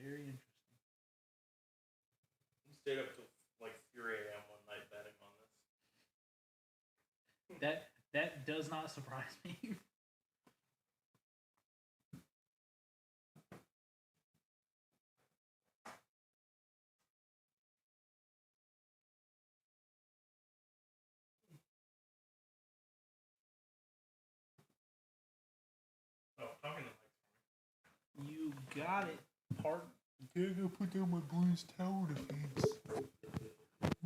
Very interesting. We stayed up till like 3 a.m. one night betting on this. That does not surprise me. Oh, talking to Mike. You got it, partner. Gotta put down my Blues tower defense.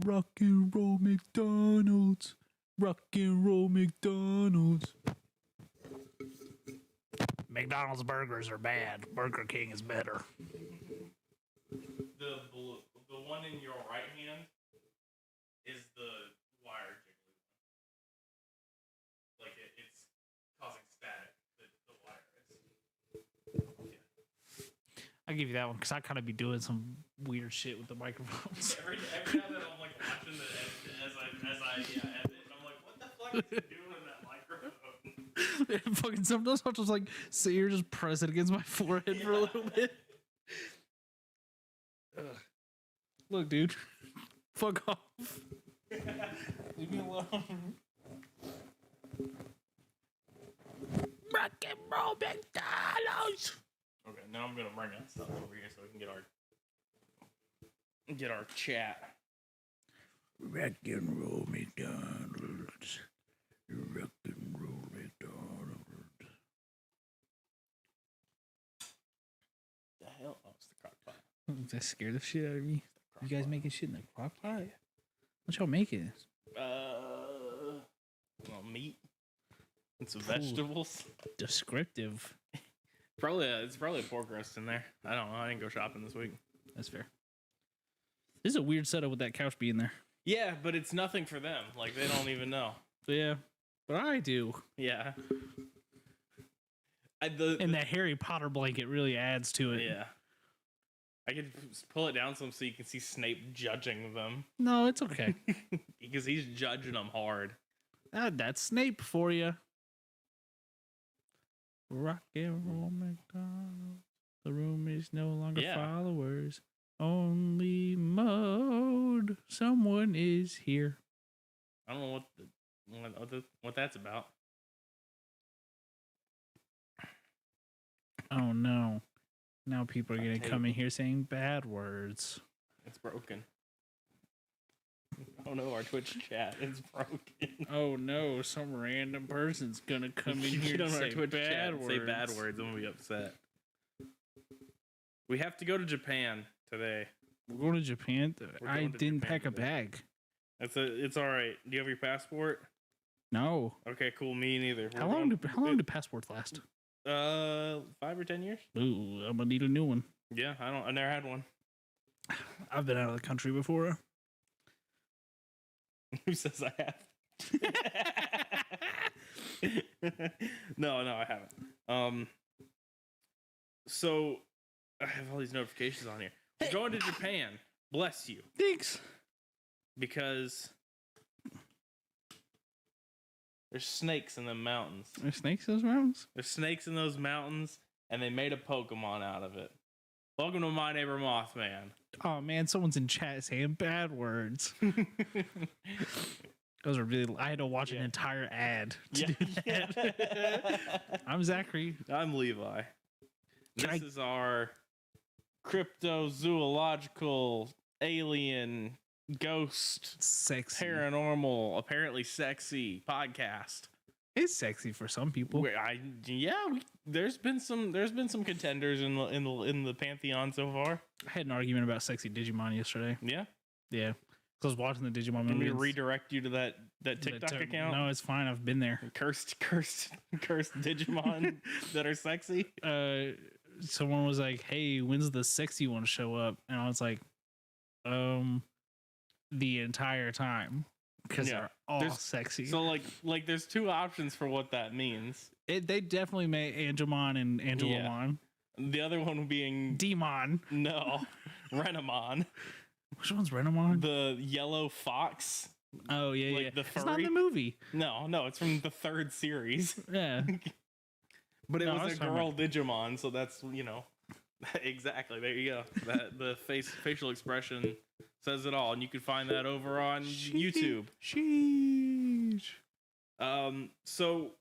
Rock and roll McDonald's. Rock and roll McDonald's. McDonald's burgers are bad. Burger King is better. The one in your right hand is the wire jiggly one. Like it's causing static. The wire is. Yeah. I'll give you that one because I kind of be doing some weird shit with the microphones. Every now and then I'm like watching the as I edit, and I'm like, what the fuck is he doing in that microphone? Fucking sometimes I'll just like sit here, just press it against my forehead for a little bit. Ugh. Look, dude. Fuck off. Leave me alone. Rock and roll McDonald's. Okay, now I'm gonna bring that stuff over here so we can get our chat. Rock and roll McDonald's. Rock and roll McDonald's. The hell? Oh, it's the crock pot. That scared the shit out of me. You guys making shit in the crock pot? What y'all making? Well, meat and some vegetables. Descriptive. It's probably a pork roast in there. I don't know. I didn't go shopping this week. That's fair. This is a weird setup with that couch being there. Yeah, but it's nothing for them. Like they don't even know. Yeah, but I do. Yeah. And that Harry Potter blanket really adds to it. Yeah. I could pull it down some so you can see Snape judging them. No, it's okay. Because he's judging them hard. That's Snape for you. Rock and roll McDonald's. The room is no longer followers. Only mode. Someone is here. I don't know what that's about. Oh no. Now people are going to come in here saying bad words. It's broken. Oh no, our Twitch chat is broken. Oh no, some random person's going to come in here and say bad words. Say bad words, I'm going to be upset. We have to go to Japan today. We're going to Japan? I didn't pack a bag. It's all right. Do you have your passport? No. Okay, cool. Me neither. How long do passports last? 5 or 10 years. Ooh, I'm gonna need a new one. Yeah, I never had one. I've been out of the country before. Who says I have? No, I haven't. So I have all these notifications on here. We're going to Japan. Bless you. Thanks. Because there's snakes in the mountains. There's snakes in those mountains? There's snakes in those mountains, and they made a Pokemon out of it. Welcome to My Neighbor Mothman. Oh man, someone's in chat saying bad words. Those are really. I had to watch an entire ad to do that. I'm Zachary. I'm Levi. This is our cryptozoological alien ghost sexy paranormal apparently sexy podcast. It's sexy for some people. There's been some contenders in the pantheon so far. I had an argument about sexy Digimon yesterday. Yeah. I was watching the Digimon Let me movies. redirect you to that TikTok account. No, it's fine. I've been there. Cursed Digimon that are sexy. Someone was like, "Hey, when's the sexy one show up?" And I was like, the entire time, because they're all sexy. So like there's two options for what that means. They definitely made Angemon and Angelomon. Yeah. The other one being Demon. No, Renamon. Which one's Renamon? The yellow fox. Oh yeah, The furry. It's not in the movie. No, it's from the 3rd series. Yeah. But it was a girl Digimon, so that's Exactly. There you go. The facial expression says it all, and you can find that over on YouTube. Sheesh. So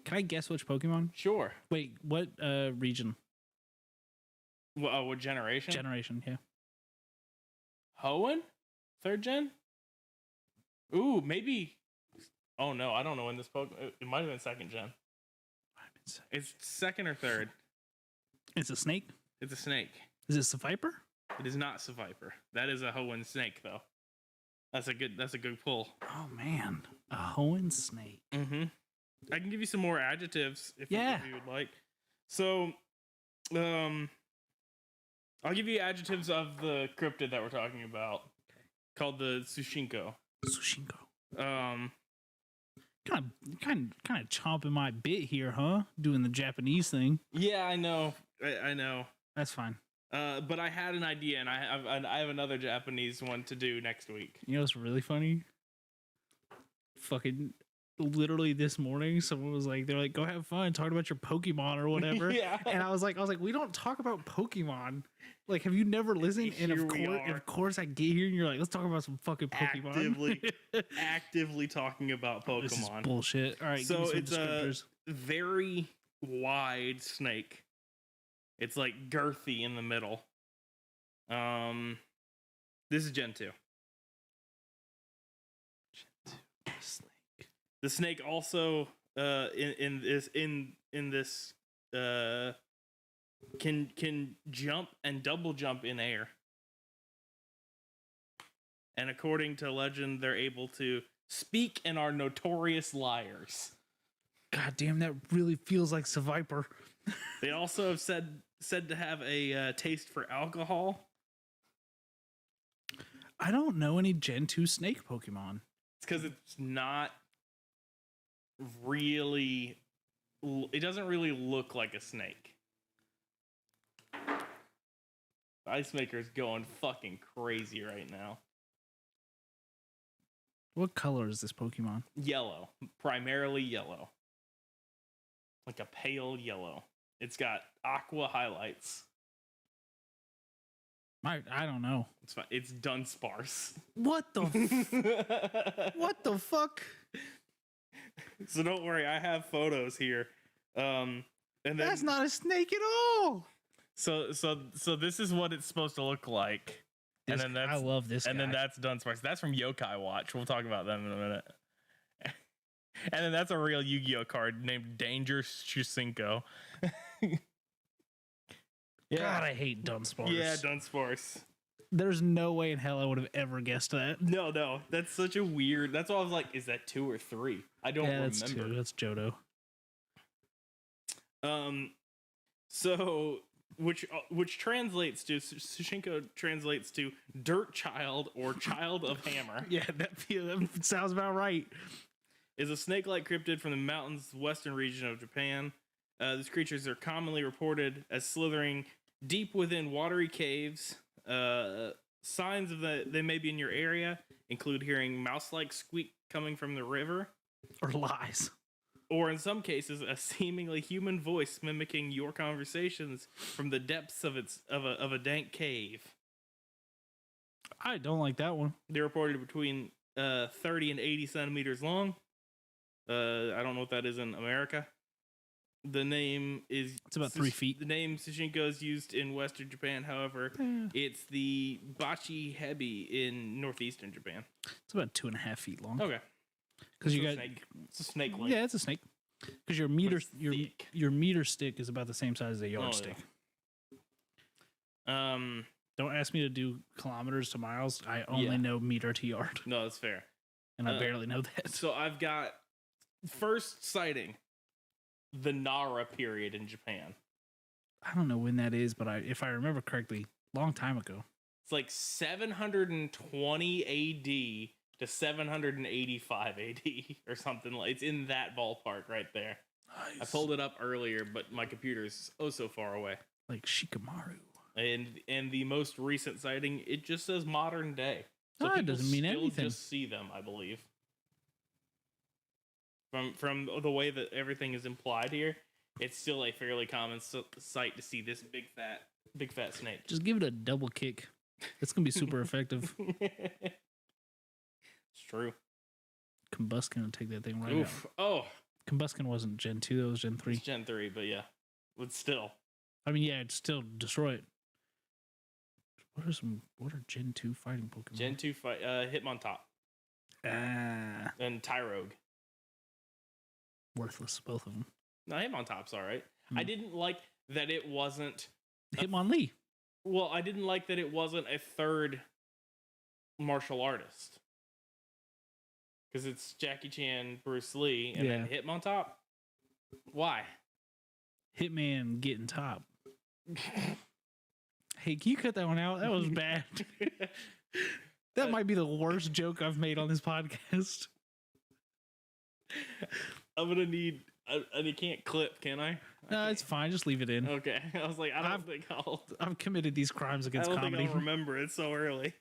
Can I guess which Pokemon? sure. Wait, what region? What generation? Generation, yeah. Hoenn? 3rd gen? Ooh, maybe. Oh no, I don't know when this Pokemon. It might have been 2nd gen. It's 2nd or 3rd. It's a snake? It's a snake. Is this a viper? It is not Seviper. That is a Hoenn snake, though. That's a good pull. Oh man, a Hoenn snake. Mm-hmm. I can give you some more adjectives if you would like. So, I'll give you adjectives of the cryptid that we're talking about, called the Sushinko. Sushinko. Kind of chomping my bit here, huh? Doing the Japanese thing. Yeah, I know. I know. That's fine. But I had an idea, and I have another Japanese one to do next week. You know what's really funny? Fucking literally this morning, someone was like, they're like, go have fun, talk about your Pokemon or whatever. Yeah. And I was like, we don't talk about Pokemon. Like, have you never listened? And of course I get here and you're like, let's talk about some fucking Pokemon. Actively talking about Pokemon. This is bullshit. All right, so give me it's some descriptors. a very wide snake. It's like girthy in the middle. This is Gen 2. Snake. The snake also in this can jump and double jump in air. And according to legend, they're able to speak and are notorious liars. God damn, that really feels like Seviper. They also have said to have a taste for alcohol. I don't know any Gen 2 snake Pokemon. It's because it's not really. It doesn't really look like a snake. Ice Maker's going fucking crazy right now. What color is this Pokemon? Yellow. Primarily yellow. Like a pale yellow. It's got aqua highlights. I don't know. It's fine. It's Dunsparce. What the what the fuck? So don't worry, I have photos here. And then, that's not a snake at all. So this is what it's supposed to look like. And then I love this. And guy. then that's Dunsparce. That's from Yokai Watch. We'll talk about them in a minute. And then that's a real Yu-Gi-Oh card named Danger Shusinko. Yeah. God, I hate Dunsparce. Yeah, Dunsparce. There's no way in hell I would have ever guessed that. No. That's such a weird. That's why I was like, is that 2 or 3? I don't remember. That's 2. That's Johto. So which translates to Sushinko translates to dirt child or child of hammer. Yeah, that sounds about right. Is a snake-like cryptid from the mountains western region of Japan. These creatures are commonly reported as slithering deep within watery caves. Signs of they may be in your area include hearing mouse-like squeak coming from the river, or lies, or in some cases a seemingly human voice mimicking your conversations from the depths of a dank cave. I don't like that one. They're reported between 30 and 80 centimeters long. I don't know what that is in America. The name is... It's about 3 feet. The name Sushinko is used in Western Japan. However, it's the Bachi Hebi in northeastern Japan. It's about 2.5 feet long. Okay. Because you got... Snake. It's a snake. Yeah, it's a snake. Because your meter stick is about the same size as a yardstick. Yeah. Don't ask me to do kilometers to miles. I only know meter to yard. No, that's fair. And I barely know that. So I've got first sighting, the Nara period in Japan. I don't know when that is, but if I remember correctly, long time ago. It's like 720 AD to 785 AD or something. It's in that ballpark right there. Nice. I pulled it up earlier, but my computer is so far away. Like Shikamaru. And the most recent sighting, it just says modern day. So it doesn't mean anything. Just see them, I believe. From the way that everything is implied here, it's still a fairly common sight to see this big fat snake. Just give it a double kick. It's gonna be super effective. It's true. Combustion will take that thing right Oof. out. Oh, Combustion wasn't Gen 2, that was Gen 3. it's Gen 3, but yeah. But still. I mean, yeah, it's still destroy it. What are Gen 2 fighting Pokemon? Gen 2 fight Hitmontop Ah, and Tyrogue. worthless, both of them. No, Hitmontop's all right. Hmm. I didn't like that it wasn't Hitmonlee. well, I didn't like that it wasn't a third martial artist. Because it's Jackie Chan, Bruce Lee, and then Hitmontop. Why? Hitman getting top. Hey, can you cut that one out? That was bad. That might be the worst joke I've made on this podcast. I'm gonna need. I can't clip, can I? No, it's fine. Just leave it in. Okay. I was like, I don't think I'll. I've committed these crimes against I don't comedy. think I'll remember it so early.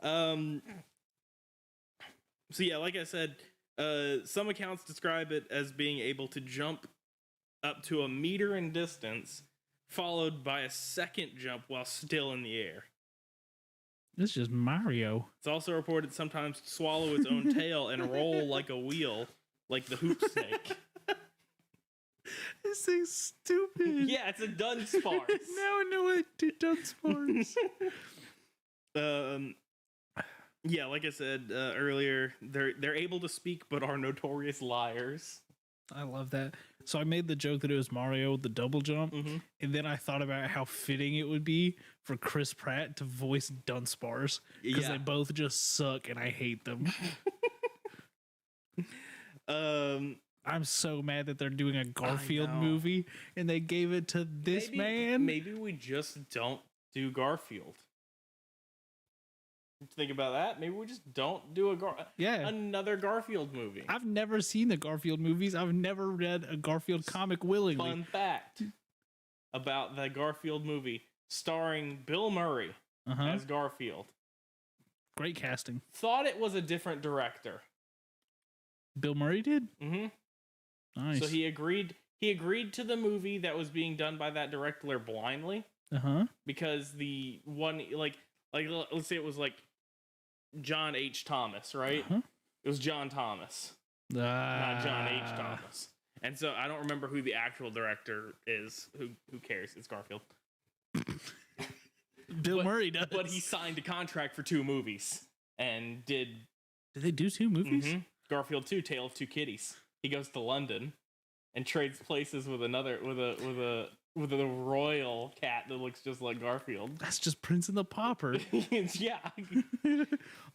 So yeah, like I said, some accounts describe it as being able to jump up to 1 meter in distance, followed by a second jump while still in the air. This is just Mario. It's also reported sometimes to swallow its own tail and roll like a wheel, like the hoop snake. This thing's stupid. Yeah, it's a Dunsparce. Now I know it. Dunsparce. Yeah, like I said earlier, they're able to speak but are notorious liars. I love that. So I made the joke that it was Mario with the double jump, Mm-hmm. and then I thought about how fitting it would be for Chris Pratt to voice Dunsparce because they both just suck and I hate them. I'm so mad that they're doing a Garfield movie and they gave it to this man. Maybe we just don't do Garfield. Think about that. Maybe we just don't do another Garfield movie. I've never seen the Garfield movies. I've never read a Garfield comic willingly. Fun fact about the Garfield movie starring Bill Murray as Garfield. Great casting. Thought it was a different director. Bill Murray did? Mm-hmm. Nice. So he agreed to the movie that was being done by that director blindly. Because the one like let's say it was like John H. Thomas, right? It was John Thomas, not John H. Thomas. And so I don't remember who the actual director is. Who cares? It's Garfield. Bill Murray does. But he signed a contract for 2 movies and did. Did they do 2 movies? Mm-hmm. Garfield 2, Tale of Two Kitties. He goes to London and trades places with a royal cat that looks just like Garfield. That's just Prince and the Pauper. Yeah.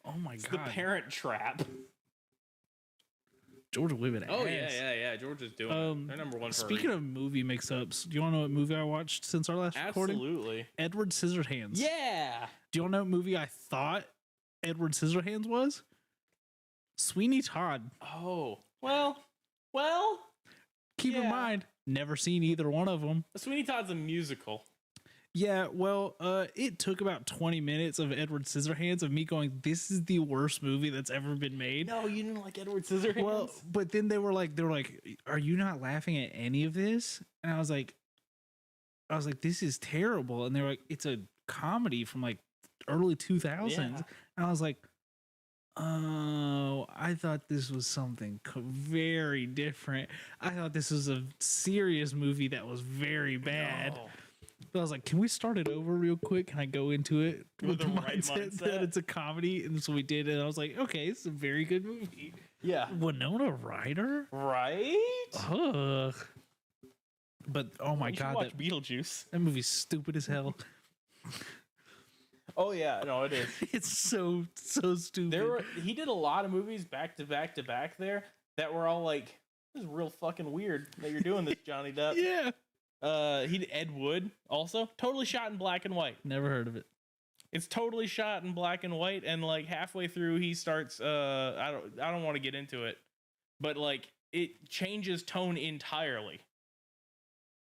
Oh my It's god. the Parent Trap. George whipping ass. Oh yeah. George is doing it. They're number 1 for Speaking of movie mix-ups, do you want to know what movie I watched since our last recording? Absolutely. Edward Scissorhands. Yeah. Do you want to know what movie I thought Edward Scissorhands was? Sweeney Todd. Oh. Well. Keep in mind, never seen either one of them. Sweeney Todd's a musical. Yeah, well, it took about 20 minutes of Edward Scissorhands of me going, this is the worst movie that's ever been made. No, you didn't like Edward Scissorhands? Well, but then they were like, are you not laughing at any of this? And I was like, this is terrible. And they were like, it's a comedy from like early 2000s. And I was like, oh, I thought this was something very different. I thought this was a serious movie that was very bad. No. But I was like, can we start it over real quick? Can I go into it with the mindset that it's a comedy? And so we did. And I was like, okay, it's a very good movie. Yeah. Winona Ryder? Right? Ugh. But, oh my God. Watch Beetlejuice. That movie's stupid as hell. Oh yeah, no, it is. It's so stupid. He did a lot of movies back to back there that were all like, this is real fucking weird that you're doing this, Johnny Depp. Yeah. He did Ed Wood also, totally shot in black and white. Never heard of it. It's totally shot in black and white, and like halfway through he starts I don't want to get into it, but like it changes tone entirely.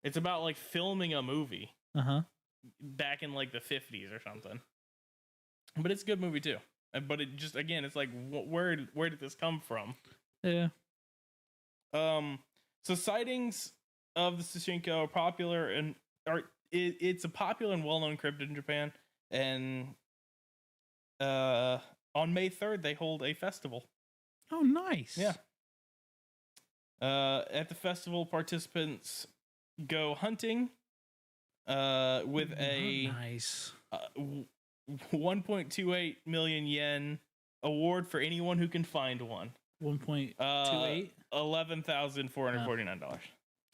It's about like filming a movie. Back in like the 50s or something. But it's a good movie too. But it just, again, it's like, where did this come from? Yeah. So sightings of the Sashinko are popular and it's a popular and well-known cryptid in Japan. And on May 3rd, they hold a festival. Oh, nice. Yeah. At the festival, participants go hunting with a nice 1.28 million yen award for anyone who can find one. 1.28. $11,449.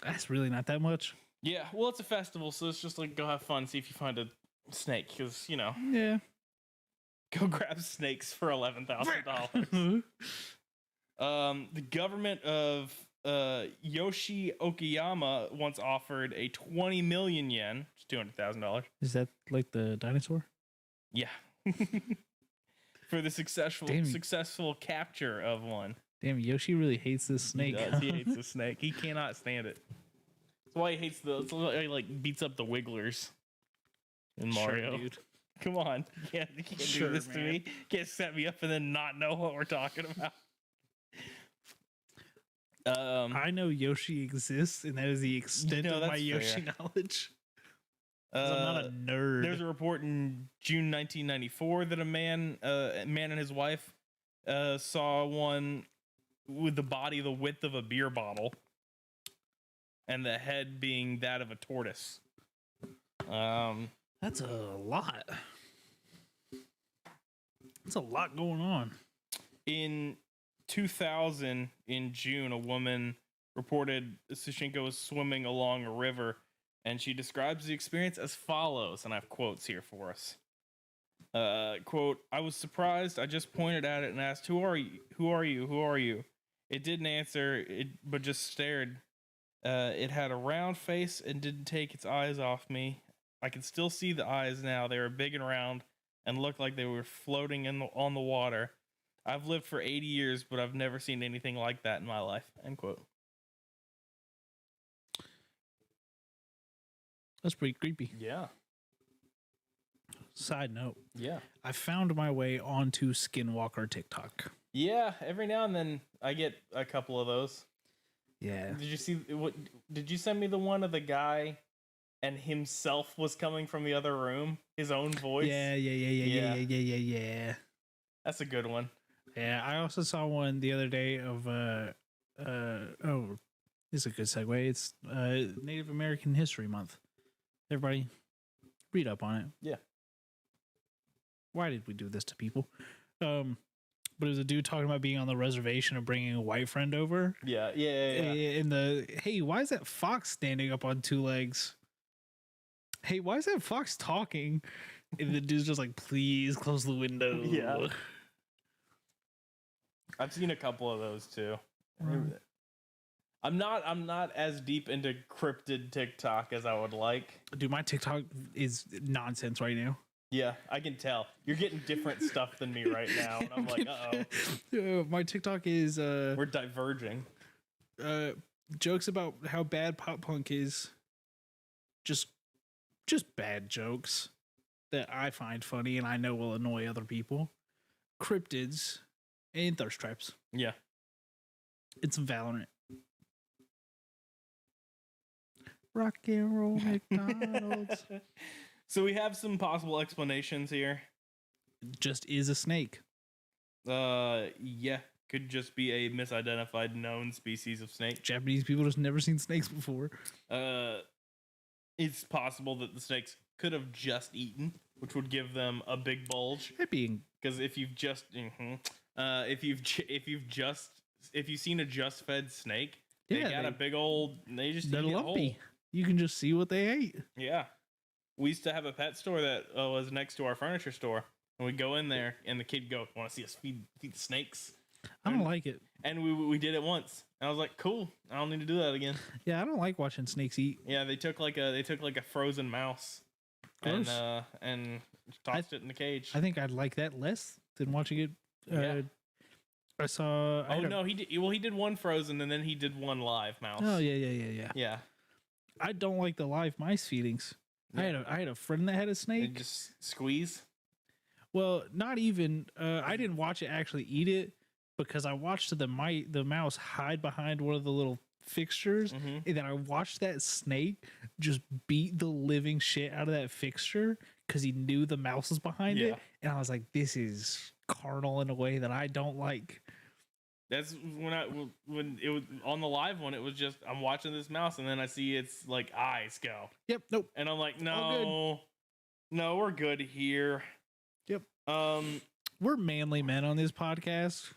That's really not that much. Yeah, well, it's a festival, so it's just like go have fun, see if you find a snake, because Yeah. go grab snakes for $11,000. The government of Yoshi Okayama once offered a 20 million yen, $200,000. Is that like the dinosaur? Yeah. For the successful capture of one. Damn, Yoshi really hates this snake. He does. He hates the snake. He cannot stand it. That's why he hates that's why he like beats up the wigglers in Mario. Sure, dude. Come on. You can't Sure, do this to man. me. You can't set me up and then not know what we're talking about. I know Yoshi exists, and that is the extent of my that's Yoshi fair. knowledge. 'Cause I'm not a nerd. There's a report in June 1994 that a man and his wife saw one with the body the width of a beer bottle and the head being that of a tortoise. That's a lot. That's a lot going on. In 2000, in June, a woman reported Sushinko was swimming along a river, and she describes the experience as follows, and I have quotes here for us. Quote, "I was surprised. I just pointed at it and asked, 'Who are you? Who are you? Who are you?' It didn't answer, but just stared. It had a round face and didn't take its eyes off me. I can still see the eyes now. They were big and round and looked like they were floating on the water. I've lived for 80 years, but I've never seen anything like that in my life." End quote. That's pretty creepy. Yeah. Side note, Yeah. I found my way onto Skinwalker TikTok. Yeah. Every now and then I get a couple of those. Yeah. Did you see what? Did you send me the one of the guy and himself was coming from the other room? His own voice? Yeah. That's a good one. Yeah, I also saw one the other day of oh, this is a good segue. It's Native American History Month. Everybody, read up on it. Yeah. Why did we do this to people? But it was a dude talking about being on the reservation and bringing a white friend over. Yeah. In the hey, why is that fox standing up on two legs? Hey, why is that fox talking? And the dude's just like, please close the window. Yeah. I've seen a couple of those too. Right. I'm not as deep into cryptid TikTok as I would like. Dude, my TikTok is nonsense right now. Yeah, I can tell. You're getting different stuff than me right now. And I'm like, uh-oh. My TikTok is We're diverging. Jokes about how bad pop punk is. Just bad jokes that I find funny and I know will annoy other people. Cryptids and thirst traps. Yeah. It's Valorant. Rock and roll McDonald's. So we have some possible explanations here. Just is a snake. Yeah. Could just be a misidentified known species of snake. Japanese people just never seen snakes before. It's possible that the snakes could have just eaten, which would give them a big bulge. That being Because if you've just, if you've seen a just fed snake, they got a big old. They just they're eat it lumpy. whole. You can just see what they ate. Yeah, we used to have a pet store that was next to our furniture store, and we'd go in there, and the kid go, "Want to see us feed the snakes?" I don't like it. And we did it once, and I was like, "Cool, I don't need to do that again." Yeah, I don't like watching snakes eat. Yeah, they took like a frozen mouse, and Gross. and tossed it in the cage. I think I'd like that less than watching it. Yeah. I saw. Oh no, he did. Well, he did one frozen, and then he did one live mouse. Oh yeah. Yeah. I don't like the live mice feedings. Yeah. I had a friend that had a They snake. just squeeze. Well, not even. I didn't watch it actually eat it because I watched the mouse hide behind one of the little fixtures, Mhm. and then I watched that snake just beat the living shit out of that fixture because he knew the mouse was behind Yeah. it, and I was like, this is carnal in a way that I don't like. That's when it was on the live one. It was just I'm watching this mouse, and then I see its like eyes go, Yep, nope. and I'm like, All no, we're good here. Yep. Um, We're manly men on this podcast,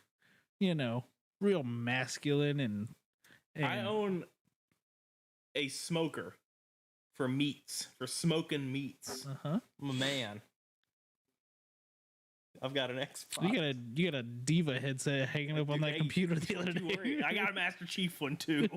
you know, real masculine and I own a smoker for meats, for smoking meats. uh-huh. I'm a man. I've got an Xbox. You got a Diva headset hanging up on that Hey, computer the don't other you day. worry. I got a Master Chief one too.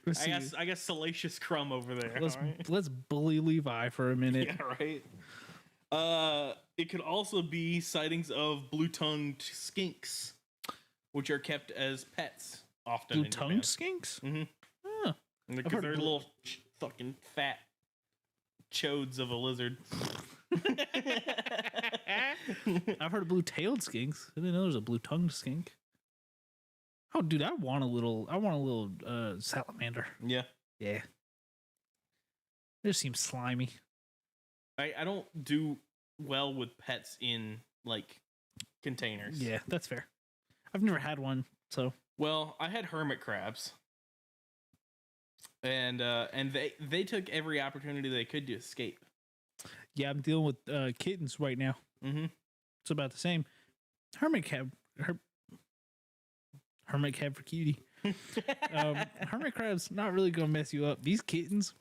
Let's I see. got Salacious Crumb over there. Let's all right? let's bully Levi for a minute. Yeah, right. It could also be sightings of blue-tongued skinks, which are kept as pets often. Blue tongue skinks? Mm-hmm. Huh. Because heard they're blue- little fucking fat chodes of a lizard. I've heard of blue tailed skinks. I didn't know there's a blue tongued skink. Oh, dude, I want a little salamander. Yeah. Yeah. It just seems slimy. I don't do well with pets in like containers. Yeah, that's fair. I've never had one, so Well, I had hermit crabs. And they took every opportunity they could to escape. yeah, I'm dealing with kittens right now. Mm-hmm. It's about the same. Hermit crab for cutie. Hermit crab's not really gonna mess you up. These kittens,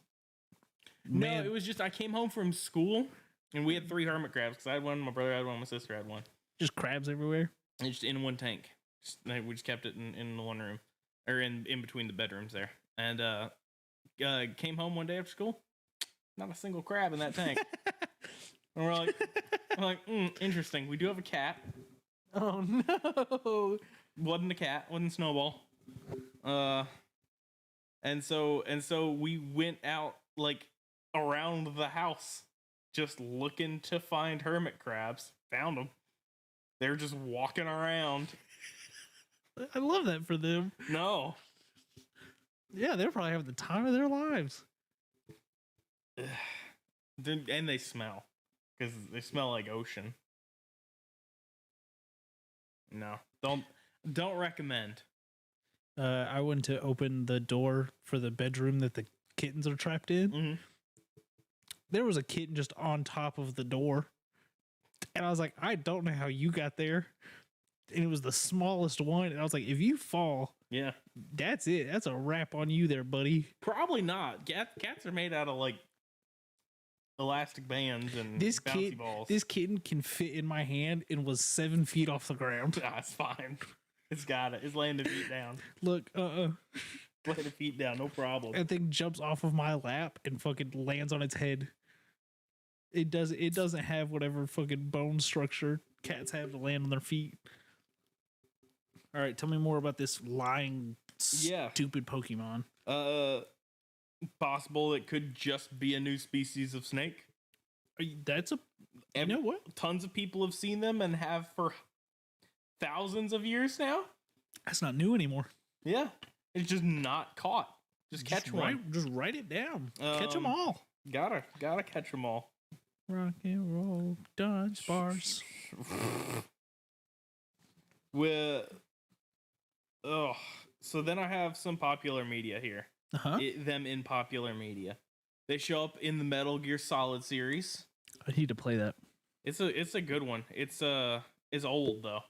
No, man, it was just I came home from school and we had 3 hermit crabs because I had one, my brother had one, my sister had one. just crabs everywhere. And just in one tank. We just kept it in the one room or in between the bedrooms there. And came home one day after school, not a single crab in that tank. And we're like, interesting. We do have a cat. Oh no! Wasn't a cat, wasn't Snowball. And so we went out like around the house just looking to find hermit crabs. Found them. They were just walking around. I love that for them. No. Yeah, they're probably having the time of their lives. And they smell. Because they smell like ocean. No. Don't recommend. I went to open the door for the bedroom that the kittens are trapped in. Mm-hmm. There was a kitten just on top of the door. And I was like, I don't know how you got there. And it was the smallest one. And I was like, if you fall, Yeah. that's it. That's a wrap on you there, buddy. Probably not. Cats are made out of like elastic bands and bouncy balls. This kitten can fit in my hand and was 7 feet off the ground. Nah, it's fine. It's got it. It's laying the feet down. Look, Laying the feet down, no problem. that thing jumps off of my lap and fucking lands on its head. It doesn't have whatever fucking bone structure cats have to land on their feet. All right, tell me more about this lying, stupid Pokemon. Possible it could just be a new species of snake. That's a. You know what? Tons of people have seen them and have for thousands of years now. That's not new anymore. Yeah, it's just not caught. Just catch one. Just write it down. Catch them all. Gotta catch them all. Rock and roll, dance bars. So then I have some popular media here. Uh-huh. Them in popular media. They show up in the Metal Gear Solid series. I need to play that. It's a good one. It's old though.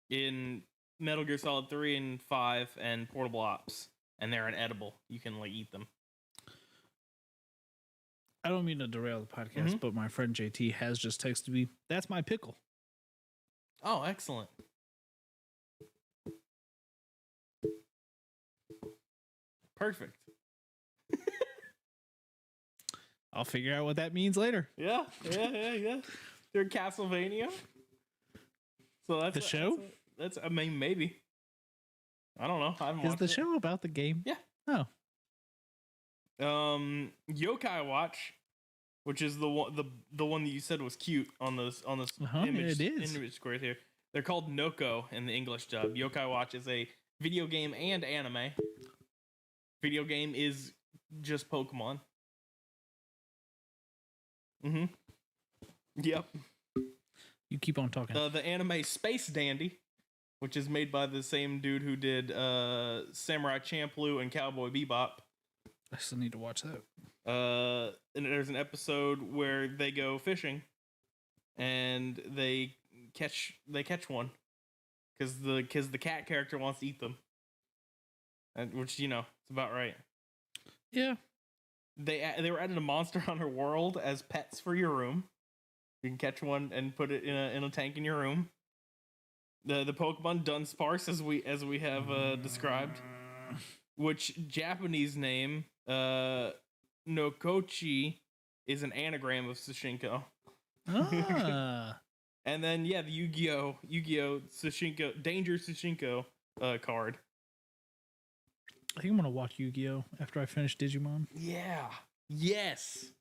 In Metal Gear Solid 3 and 5 and Portable Ops, and they're inedible. You can like eat them. I don't mean to derail the podcast, but my friend JT has just texted me. That's my pickle. Oh, excellent. Perfect. I'll figure out what that means later. Yeah. They're in Castlevania. So that's The show? That's I mean maybe. I don't know. I haven't Is watched the it. show about the game? Yeah. Oh. Yokai Watch, which is the one that you said was cute on this Uh-huh, image. it is. Image square here. They're called Noko in the English dub. Yokai Watch is a video game and anime. Video game is just Pokemon. Mm-hmm. Yep. You keep on talking. The anime Space Dandy, which is made by the same dude who did Samurai Champloo and Cowboy Bebop. I still need to watch that. And there's an episode where they go fishing, and they catch one, because the cat character wants to eat them, and which it's about right. Yeah. They were added a monster hunter world as pets for your room. You can catch one and put it in a tank in your room. The Pokemon Dunsparce, as we have described, which Japanese name Nokochi is an anagram of Sushinko. Ah. And then the Yu-Gi-Oh Sushinko Danger Sushinko card. I think I'm gonna watch Yu-Gi-Oh after I finish Digimon. Yeah. Yes.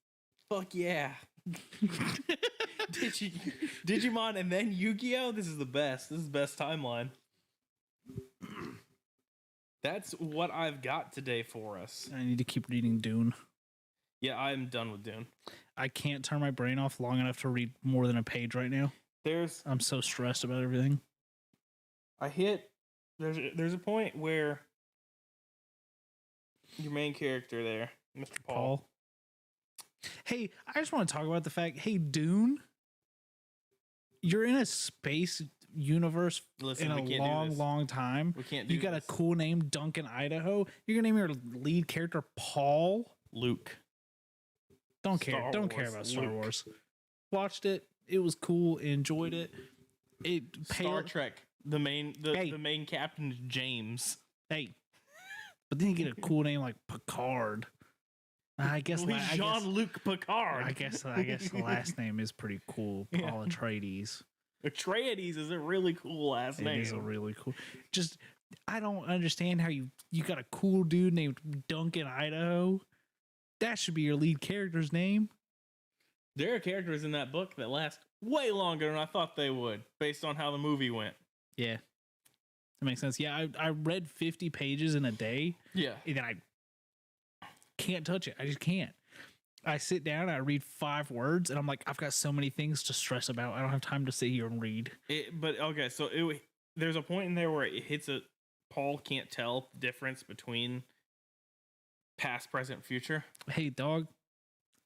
Fuck yeah. Digimon and then Yu-Gi-Oh. This is the best. This is the best timeline. That's what I've got today for us. I need to keep reading Dune. Yeah, I'm done with Dune. I can't turn my brain off long enough to read more than a page right now. I'm so stressed about everything. There's a point where your main character there, Mr. Paul. Hey, I just want to talk about the fact, hey, Dune, you're in a space universe in a long time. We can't do You got this. a cool name, Duncan, Idaho. You're gonna name your lead character Paul? Luke. Don't care about Star Wars. Watched it. It was cool. Enjoyed it. Star Trek. The main captain is James. Hey, but then you get a cool name like Picard. I guess Jean-Luc Picard. I guess the last name is pretty cool. Paul Atreides. Atreides is a really cool last name. It is a really cool. Just I don't understand how you got a cool dude named Duncan, Idaho. That should be your lead character's name. There are characters in that book that last way longer than I thought they would, based on how the movie went. Yeah. That makes sense. Yeah, I read 50 pages in a day. Yeah. And then I can't touch it. I just can't. I sit down, I read 5 words, and I'm like, I've got so many things to stress about. I don't have time to sit here and read. There's a point in there where it hits Paul can't tell the difference between past, present, future. Hey, dog.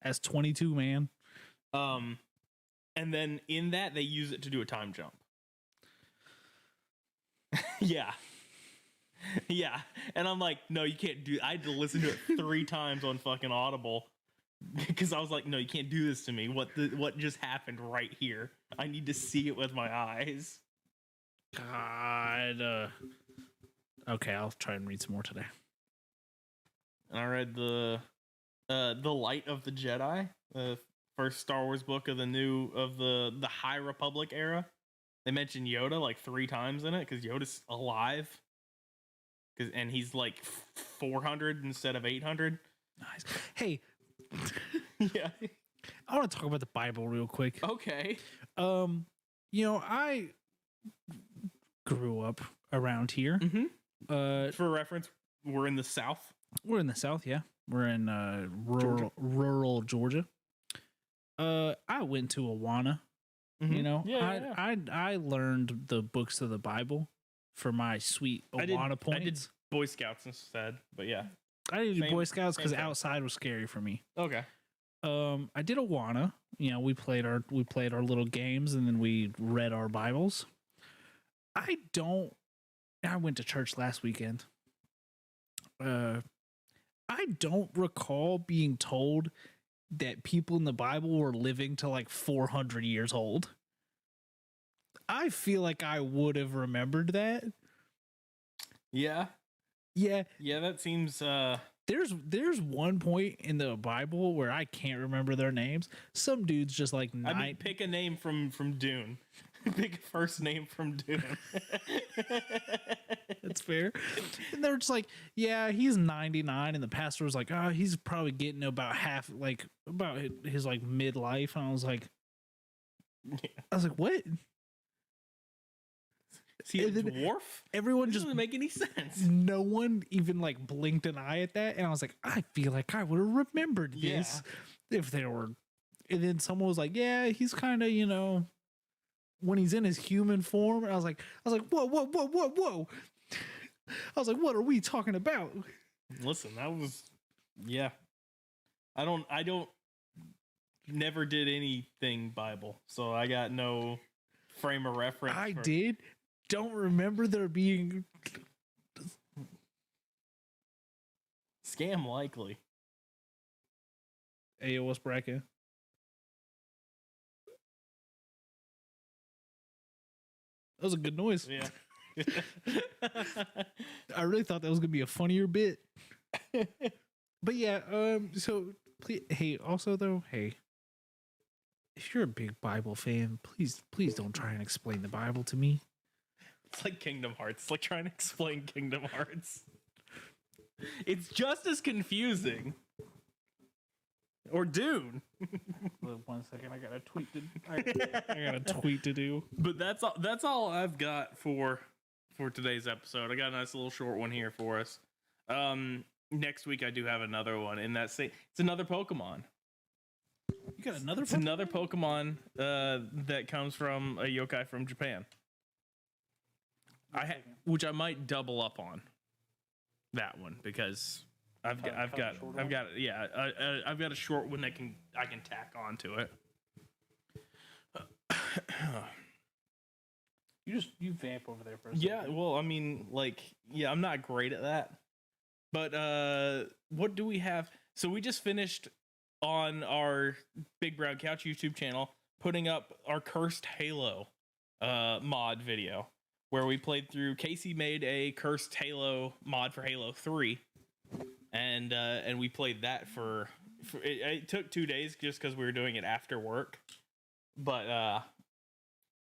As 22, man. And then in that, they use it to do a time jump. Yeah. Yeah. And I'm like, no, you can't do. I had to listen to it 3 times on fucking Audible because I was like, no, you can't do this to me. What just happened right here? I need to see it with my eyes. God. Okay, I'll try and read some more today. And I read the Light of the Jedi, the first Star Wars book of the High Republic era. They mentioned Yoda like 3 times in it because Yoda's alive. And he's like 400 instead of 800. Nice. Hey. Yeah. I want to talk about the Bible real quick. Okay. I grew up around here. Mm-hmm. For reference, we're in the South. We're in the South, yeah. We're in rural Georgia. I went to Awana. Mm-hmm. I learned the books of the Bible for my sweet Awana points. I did Boy Scouts instead, but yeah. I didn't do Boy Scouts because outside was scary for me. Okay. I did Awana. We played our little games and then we read our Bibles. I went to church last weekend. I don't recall being told that people in the Bible were living to like 400 years old. I feel like I would have remembered that. Yeah. Yeah. Yeah, that seems There's one point in the Bible where I can't remember their names. Some dude's just like pick a name from Dune. Pick a first name from Dune. That's fair. And they're just like, yeah, he's 99, and the pastor was like, oh, he's probably getting about half, like about his like midlife. And I was like, what? Is he a And then dwarf? Everyone It just doesn't make any sense. no one even like blinked an eye at that, and I was like, I feel like I would have remembered this if there were. And then someone was like, yeah, he's kind of, when he's in his human form. And I was like, whoa, whoa, whoa, whoa, whoa. I was like, what are we talking about? Listen, that was, yeah. I don't, never did anything Bible, so I got no frame of reference. I don't remember there being Scam likely. AOS bracket. That was a good noise. Yeah. I really thought that was gonna be a funnier bit. But yeah, so please, hey, also though, hey, if you're a big Bible fan, please don't try and explain the Bible to me. It's like Kingdom Hearts. It's like trying to explain Kingdom Hearts. It's just as confusing. Or Dune. Wait 1 second, I got a tweet to do. But that's all I've got for today's episode. I got a nice little short one here for us. Next week I do have another one, and it's another Pokemon. You got another? It's another Pokemon that comes from a yokai from Japan. Which I might double up on that one because I've got a short one that I can tack onto it. You vamp over there for a Yeah, well, I mean, I'm not great at that. But what do we have? So we just finished on our Big Brown Couch YouTube channel putting up our Cursed Halo mod video where we played through. Casey made a Cursed Halo mod for Halo 3. And we played that for it took 2 days just because we were doing it after work. But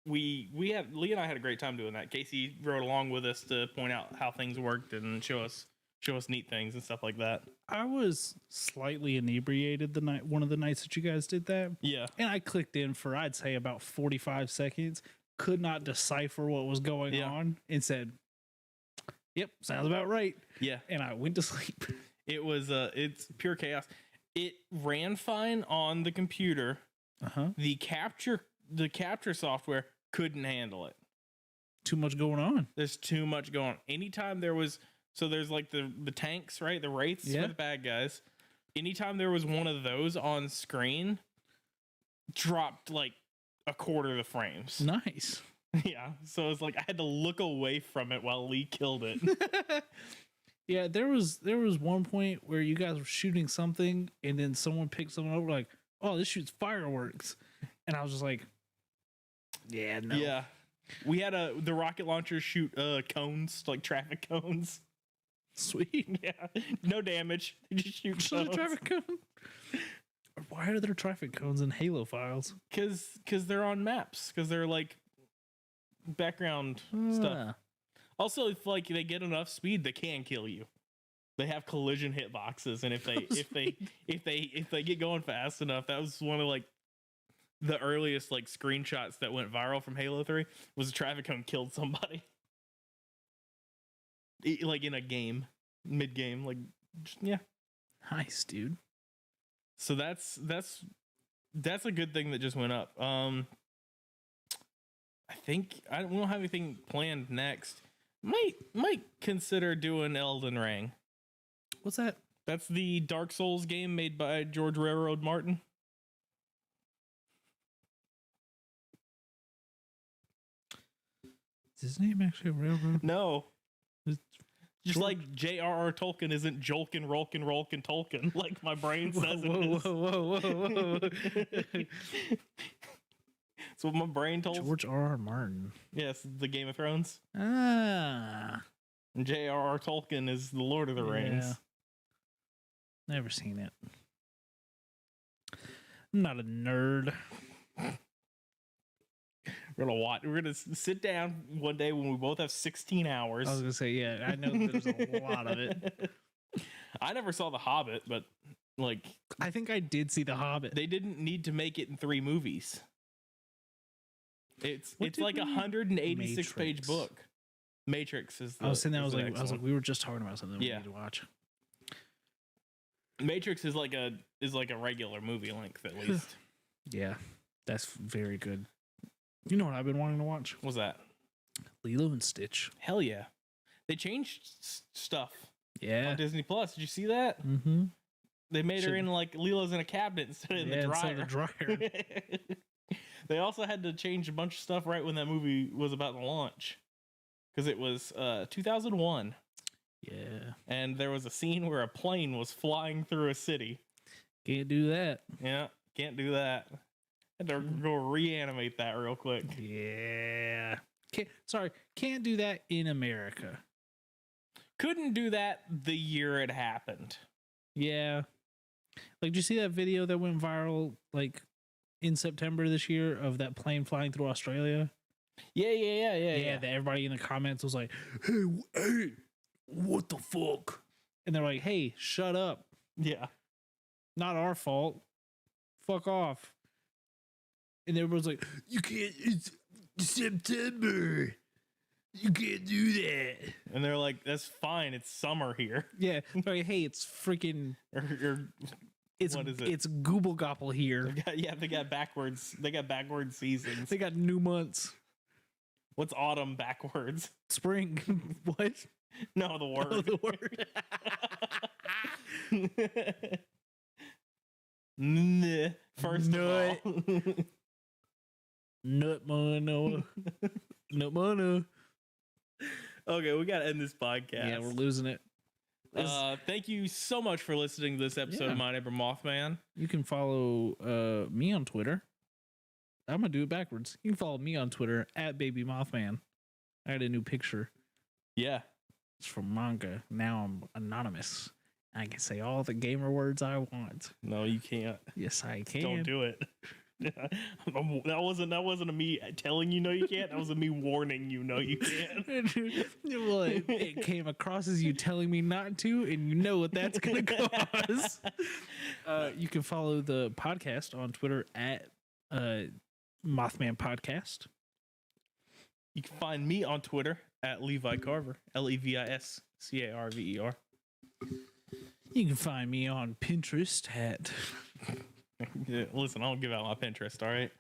Lee and I had a great time doing that. Casey rode along with us to point out how things worked and show us neat things and stuff like that. I was slightly inebriated one of the nights that you guys did that. Yeah. And I clicked in for I'd say about 45 seconds, could not decipher what was going on, and said, "Yep, sounds about right." Yeah. And I went to sleep. It was it's pure chaos. It ran fine on the computer. Uh-huh. The capture software couldn't handle it. Too much going on. There's too much going on. Anytime there's like the tanks, right? The wraiths for the bad guys. Anytime there was one of those on screen, dropped like a quarter of the frames. Nice. Yeah. So it's like I had to look away from it while Lee killed it. Yeah, there was one point where you guys were shooting something and then someone picked something up like, "Oh, this shoots fireworks." And I was just like, "Yeah, no." Yeah. We had the rocket launcher shoot cones, like traffic cones. Sweet. Yeah. No damage. They just shoot So the cones. traffic cone. Why are there traffic cones in Halo files? Cause they're on maps. Cause they're like background stuff. Also, if like they get enough speed, they can kill you. They have collision hitboxes, and if they get going fast enough, that was one of like the earliest like screenshots that went viral from Halo 3 was a traffic cone killed somebody. Like in a game, mid game, like yeah. Nice, dude. So that's a good thing that just went up. I think we don't have anything planned next. Might consider doing Elden Ring. What's that? That's the Dark Souls game made by George Railroad Martin. Is his name actually Railroad? No. It's Just George- like J.R.R. Tolkien isn't Jolkin, Rolkin, Rolkin, Tolkien, like my brain says it is. Whoa. That's what my brain told. George R.R. Martin. Yes, the Game of Thrones. Ah. And J.R.R. Tolkien is the Lord of the Rings. Yeah. Never seen it. I'm not a nerd. We're gonna sit down one day when we both have 16 hours. I was gonna say, yeah, I know there's a lot of it. I never saw The Hobbit, but like I think I did see The Hobbit. they didn't need to make it in 3 movies. It's What it's did like a we- 186 page Matrix. book. Matrix is. I was sitting there. I was the like, next one. we were just talking about something we Yeah. need to watch. Matrix is like a regular movie length at least. Yeah, that's very good. You know what I've been wanting to watch? What's that? Lilo and Stitch. Hell yeah, they changed stuff Yeah. on Disney Plus. Did you see that? Mm-hmm. They made her Should- in like Lilo's in a cabinet instead of in the dryer. The dryer. They also had to change a bunch of stuff right when that movie was about to launch, because it was 2001. Yeah. And there was a scene where a plane was flying through a city. Can't do that. Yeah, can't do that. Had to go reanimate that real quick. Yeah. Can't do that in America. Couldn't do that the year it happened. Yeah. Like, did you see that video that went viral like in September this year of that plane flying through Australia? Yeah. That everybody in the comments was like, hey, what the fuck? And they're like, hey, shut up. Yeah. Not our fault. Fuck off. And everyone's like, you can't, it's September. You can't do that. And they're like, that's fine. It's summer here. Yeah. They're like, hey, it's freaking, Or it's, what is it? it's Google Gobble here. they got backwards. They got backwards seasons. They got new months. What's autumn backwards? Spring. What? No, the word. Oh, the word. First Nut. of all. Nut mono. Nut mono. Okay, we got to end this podcast. Yeah, we're losing it. Thank you so much for listening to this episode Yeah. of My Neighbor Mothman. You can follow me on Twitter. I'm going to do it backwards. You can follow me on Twitter at Baby Mothman. I had a new picture. Yeah. It's from manga. Now I'm anonymous. I can say all the gamer words I want. No, you can't. Yes, I can. Don't do it. that wasn't a me telling you no you can't. That was a me warning you no you can't. Well, it came across as you telling me not to, and you know what that's going to cause. You can follow the podcast on Twitter at Mothman Podcast. You can find me on Twitter at Levi Carver, LevisCarver. You can find me on Pinterest at. Yeah, listen, I don't give out my Pinterest, all right?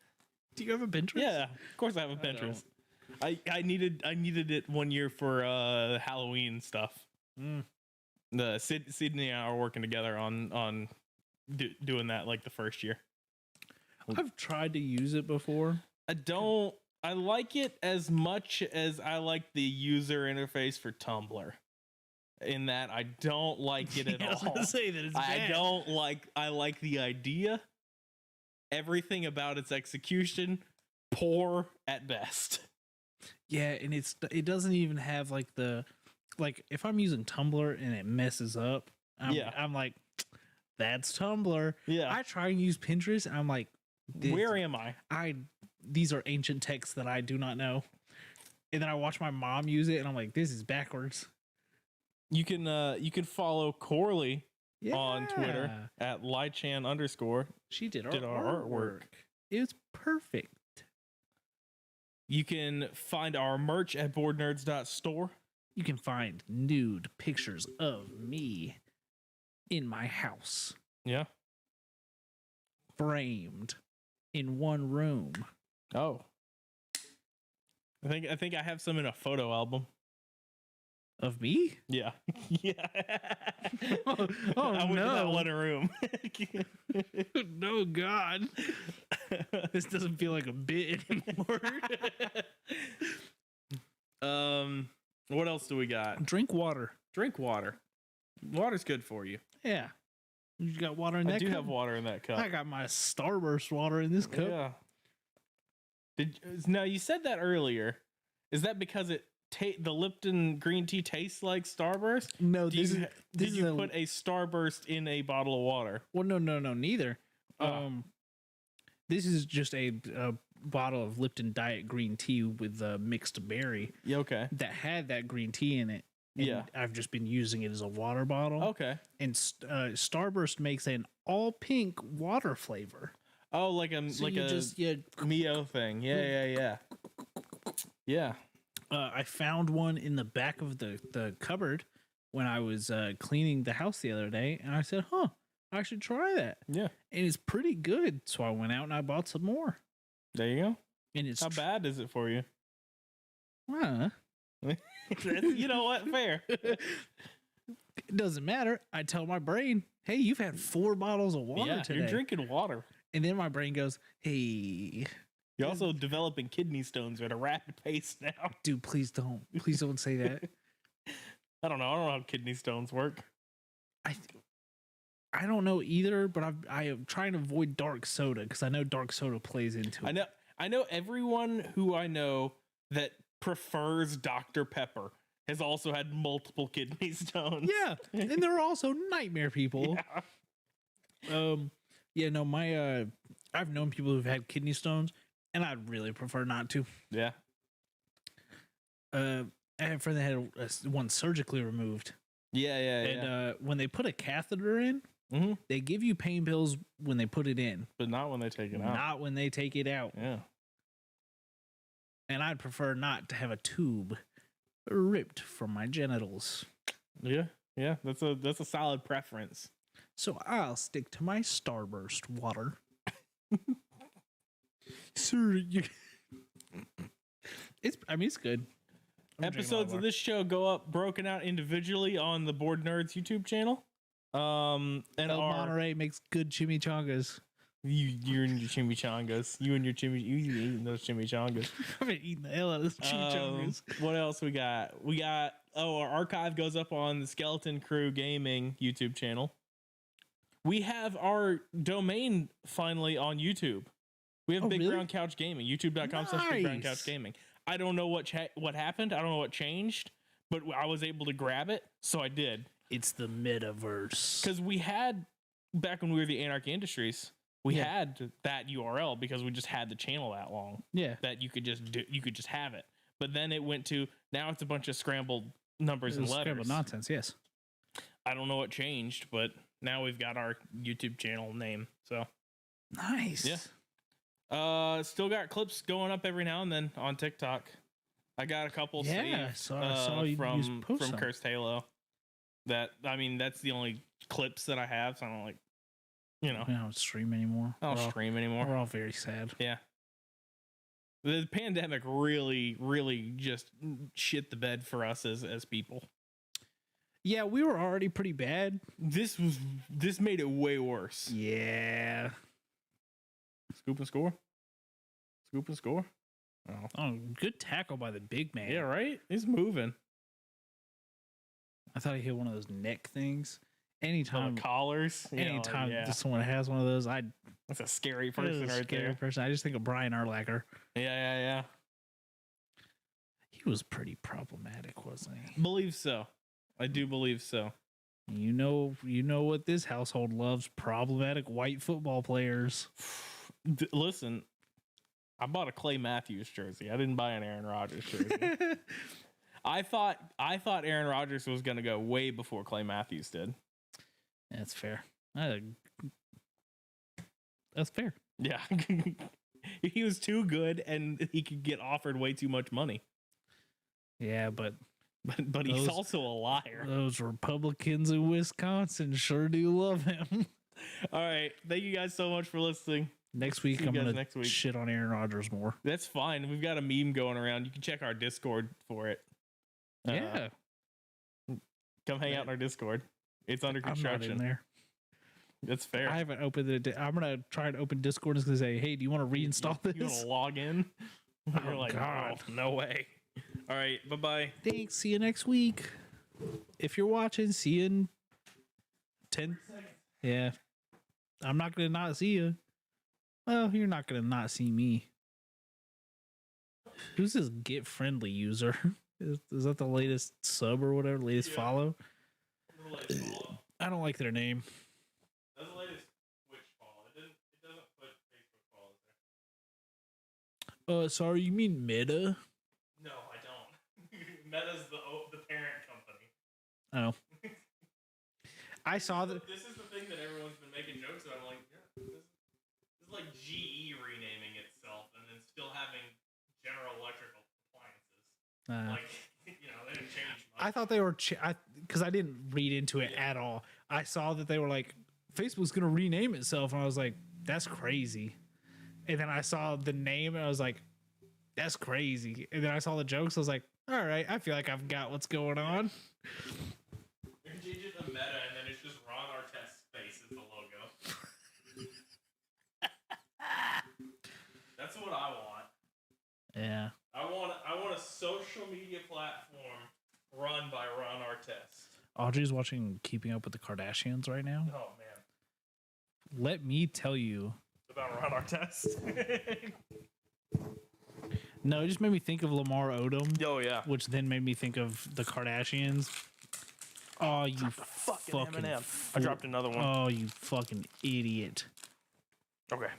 Do you have a Pinterest? Yeah, of course I have a Pinterest. I needed it one year for Halloween stuff. Mm. The Sydney and I are working together on doing that like the first year. I've tried to use it before. I like it as much as I like the user interface for Tumblr. In that I don't like it at I was all. gonna say that it's I bad. I like the idea. Everything about its execution, poor at best. Yeah, and it doesn't even have like if I'm using Tumblr and it messes up, I'm like, that's Tumblr. Yeah. I try and use Pinterest and I'm like, Where am I? these are ancient texts that I do not know. And then I watch my mom use it and I'm like, this is backwards. You can follow Corley on Twitter Yeah. at Lychan_. She did our artwork. artwork. It was perfect. You can find our merch at boardnerds.store. You can find nude pictures of me in my house, Yeah. framed in one room. Oh. I think I have some in a photo album. Of me? Yeah. Yeah. Oh, I went to that no. one room. No, God. This doesn't feel like a bit anymore. What else do we got? Drink water. Drink water. Water's good for you. Yeah. You got water in that I do cup? have water in that cup. I got my Starburst water in this cup. Yeah. Now you said that earlier. Is that because the Lipton green tea tastes like Starburst? No, Did this you is put a Starburst in a bottle of water? Well, no, neither. Oh. This is just a bottle of Lipton Diet green tea with mixed berry Yeah, okay. that had that green tea in it. And Yeah. I've just been using it as a water bottle. Okay. And Starburst makes an all pink water flavor. Oh, like a So like you a just Mio thing. Yeah. I found one in the back of the cupboard when I was cleaning the house the other day, and I said, "Huh, I should try that." Yeah. And it's pretty good, so I went out and I bought some more. There you go. And it's How bad is it for you? You know what? Fair. It doesn't matter. I tell my brain, "Hey, you've had 4 bottles of water Yeah, today." you're drinking water. And then my brain goes, "Hey, You're also developing kidney stones at a rapid pace now. dude, please don't say that." I don't know how kidney stones work. I don't know either, but I am trying to avoid dark soda because I know dark soda plays into it. I know everyone who I know that prefers Dr. Pepper has also had multiple kidney stones. Yeah, and there are also nightmare people. Yeah. My I've known people who've had kidney stones, and I'd really prefer not to. Yeah. I have a friend that had one surgically removed. Yeah. And when they put a catheter in, Mm-hmm. they give you pain pills when they put it in, But not when they take it out. not when they take it out. Yeah. And I'd prefer not to have a tube ripped from my genitals. Yeah. That's a solid preference. So I'll stick to my Starburst water. Sir, it's good. Episodes of this show go up broken out individually on the Bored Nerds YouTube channel. And El Monterey makes good chimichangas. you and your chimichangas. You eating those chimichangas. I've been eating the hell out of those chimichangas. What else we got? Our archive goes up on the Skeleton Crew Gaming YouTube channel. We have our domain finally on YouTube. We have Big really? Brown Couch Gaming, youtube.com/Big Brown Couch Gaming. I don't know what happened. I don't know what changed, but I was able to grab it, so I did. It's the metaverse. Because we had, back when we were the Anarchy Industries, we had that URL because we just had the channel that long. Yeah. That you could just have it. But then it went to, now it's a bunch of scrambled numbers and letters. Scrambled nonsense, yes. I don't know what changed, but now we've got our YouTube channel name. So Nice. yeah. Still got clips going up every now and then on TikTok. I got a couple saved saw you from some. Cursed Halo. That's the only clips that I have. So I don't We don't stream anymore. I don't stream anymore. We're all very sad. Yeah. The pandemic really, really just shit the bed for us as people. Yeah, we were already pretty bad. This made it way worse. Yeah. Scoop and score. Scoop and score. Oh, good tackle by the big man. Yeah, right? He's moving. I thought he hit one of those neck things. Anytime Collars. anytime someone has one of those, That's a scary person right there. person. I just think of Brian Urlacher. Yeah. He was pretty problematic, wasn't he? Believe so. I do believe so. You know what this household loves: problematic white football players. Listen, I bought a Clay Matthews jersey. I didn't buy an Aaron Rodgers jersey. I thought Aaron Rodgers was going to go way before Clay Matthews did. That's fair. That's fair. Yeah. He was too good and he could get offered way too much money. Yeah, but he's also a liar. Those Republicans in Wisconsin sure do love him. All right. Thank you guys so much for listening. Next week, I'm going to shit on Aaron Rodgers more. That's fine. We've got a meme going around. You can check our Discord for it. Yeah. Come hang out in our Discord. It's under construction. I'm not in there. That's fair. I haven't opened it. I'm going to try and open Discord and it's going to say, hey, do you want to reinstall this? You want to log in? You're like, God. Oh, no way. All right. Bye-bye. Thanks. See you next week. If you're watching, see you in 10. Yeah. I'm not going to not see you. Well, you're not going to not see me. Who's this Get Friendly user? Is that the latest sub or whatever? Latest follow? I don't like their name. That's the latest Twitch follow. It doesn't put Facebook follows there. Sorry, you mean Meta? No, I don't. Meta's the parent company. Oh. I saw that. This is the thing that everyone's been making jokes about. I'm like, yeah, this is like GE renaming itself and then still having General Electrical appliances. Uh, Like, you know, they didn't change much. I thought they were because I didn't read into it at all. I saw that they were like, Facebook's gonna rename itself, and I was like, that's crazy. And then I saw the name, and I was like, that's crazy. And then I saw the jokes, I was like, all right, I feel like I've got what's going on. You can change it to Meta, and then it's just Ron Artest's face as the logo. That's what I want. Yeah. I want a social media platform run by Ron Artest. Audrey's watching Keeping Up with the Kardashians right now. Oh man. Let me tell you. About Ron Artest. No, it just made me think of Lamar Odom. Oh yeah. Which then made me think of the Kardashians. Oh, you fucking M&M. I dropped another one. Oh, you fucking idiot. Okay.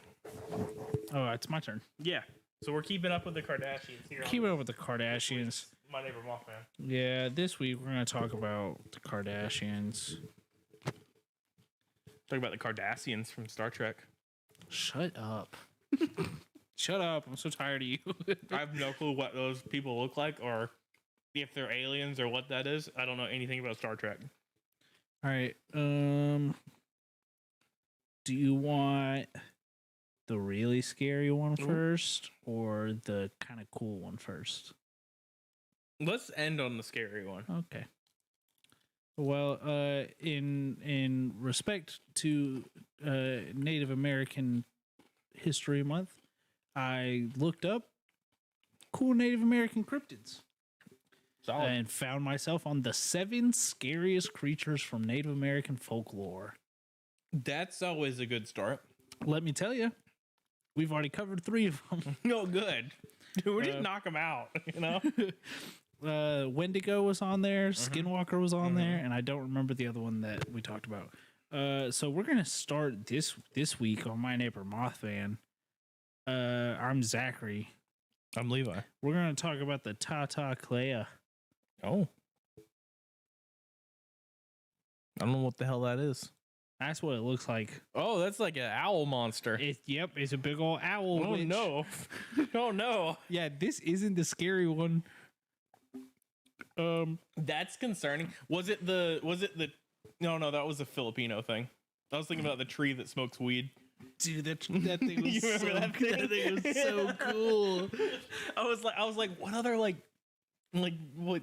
Oh, it's my turn. Yeah. So we're keeping up with the Kardashians here. Keeping up with the Kardashians. My Neighbor Mothman. Yeah, this week we're going to talk about the Kardashians. Talk about the Cardassians from Star Trek. Shut up. Shut up. I'm so tired of you. I have no clue what those people look like or if they're aliens or what that is. I don't know anything about Star Trek. All right. Do you want the really scary one first or the kind of cool one first? Let's end on the scary one. Okay. Well, in respect to Native American History Month, I looked up cool Native American cryptids. Solid. And found myself on the 7 scariest creatures from Native American folklore. That's always a good start. Let me tell you, we've already covered 3 of them. No good. Dude, we just knock them out, you know? Wendigo was on there, Skinwalker was on there, and I don't remember the other one that we talked about. So we're gonna start this week on My Neighbor Mothman. I'm Zachary. I'm Levi. We're gonna talk about the Tata Clea. Oh. I don't know what the hell that is. That's what it looks like. Oh, that's like an owl monster. Yep, it's a big old owl. Oh witch. no. Oh no. Yeah, this isn't the scary one. That's concerning. Was it the no, that was a Filipino thing. I was thinking about the tree that smokes weed. Dude, that thing was You so remember that good. That thing was so cool. I was like, what other like what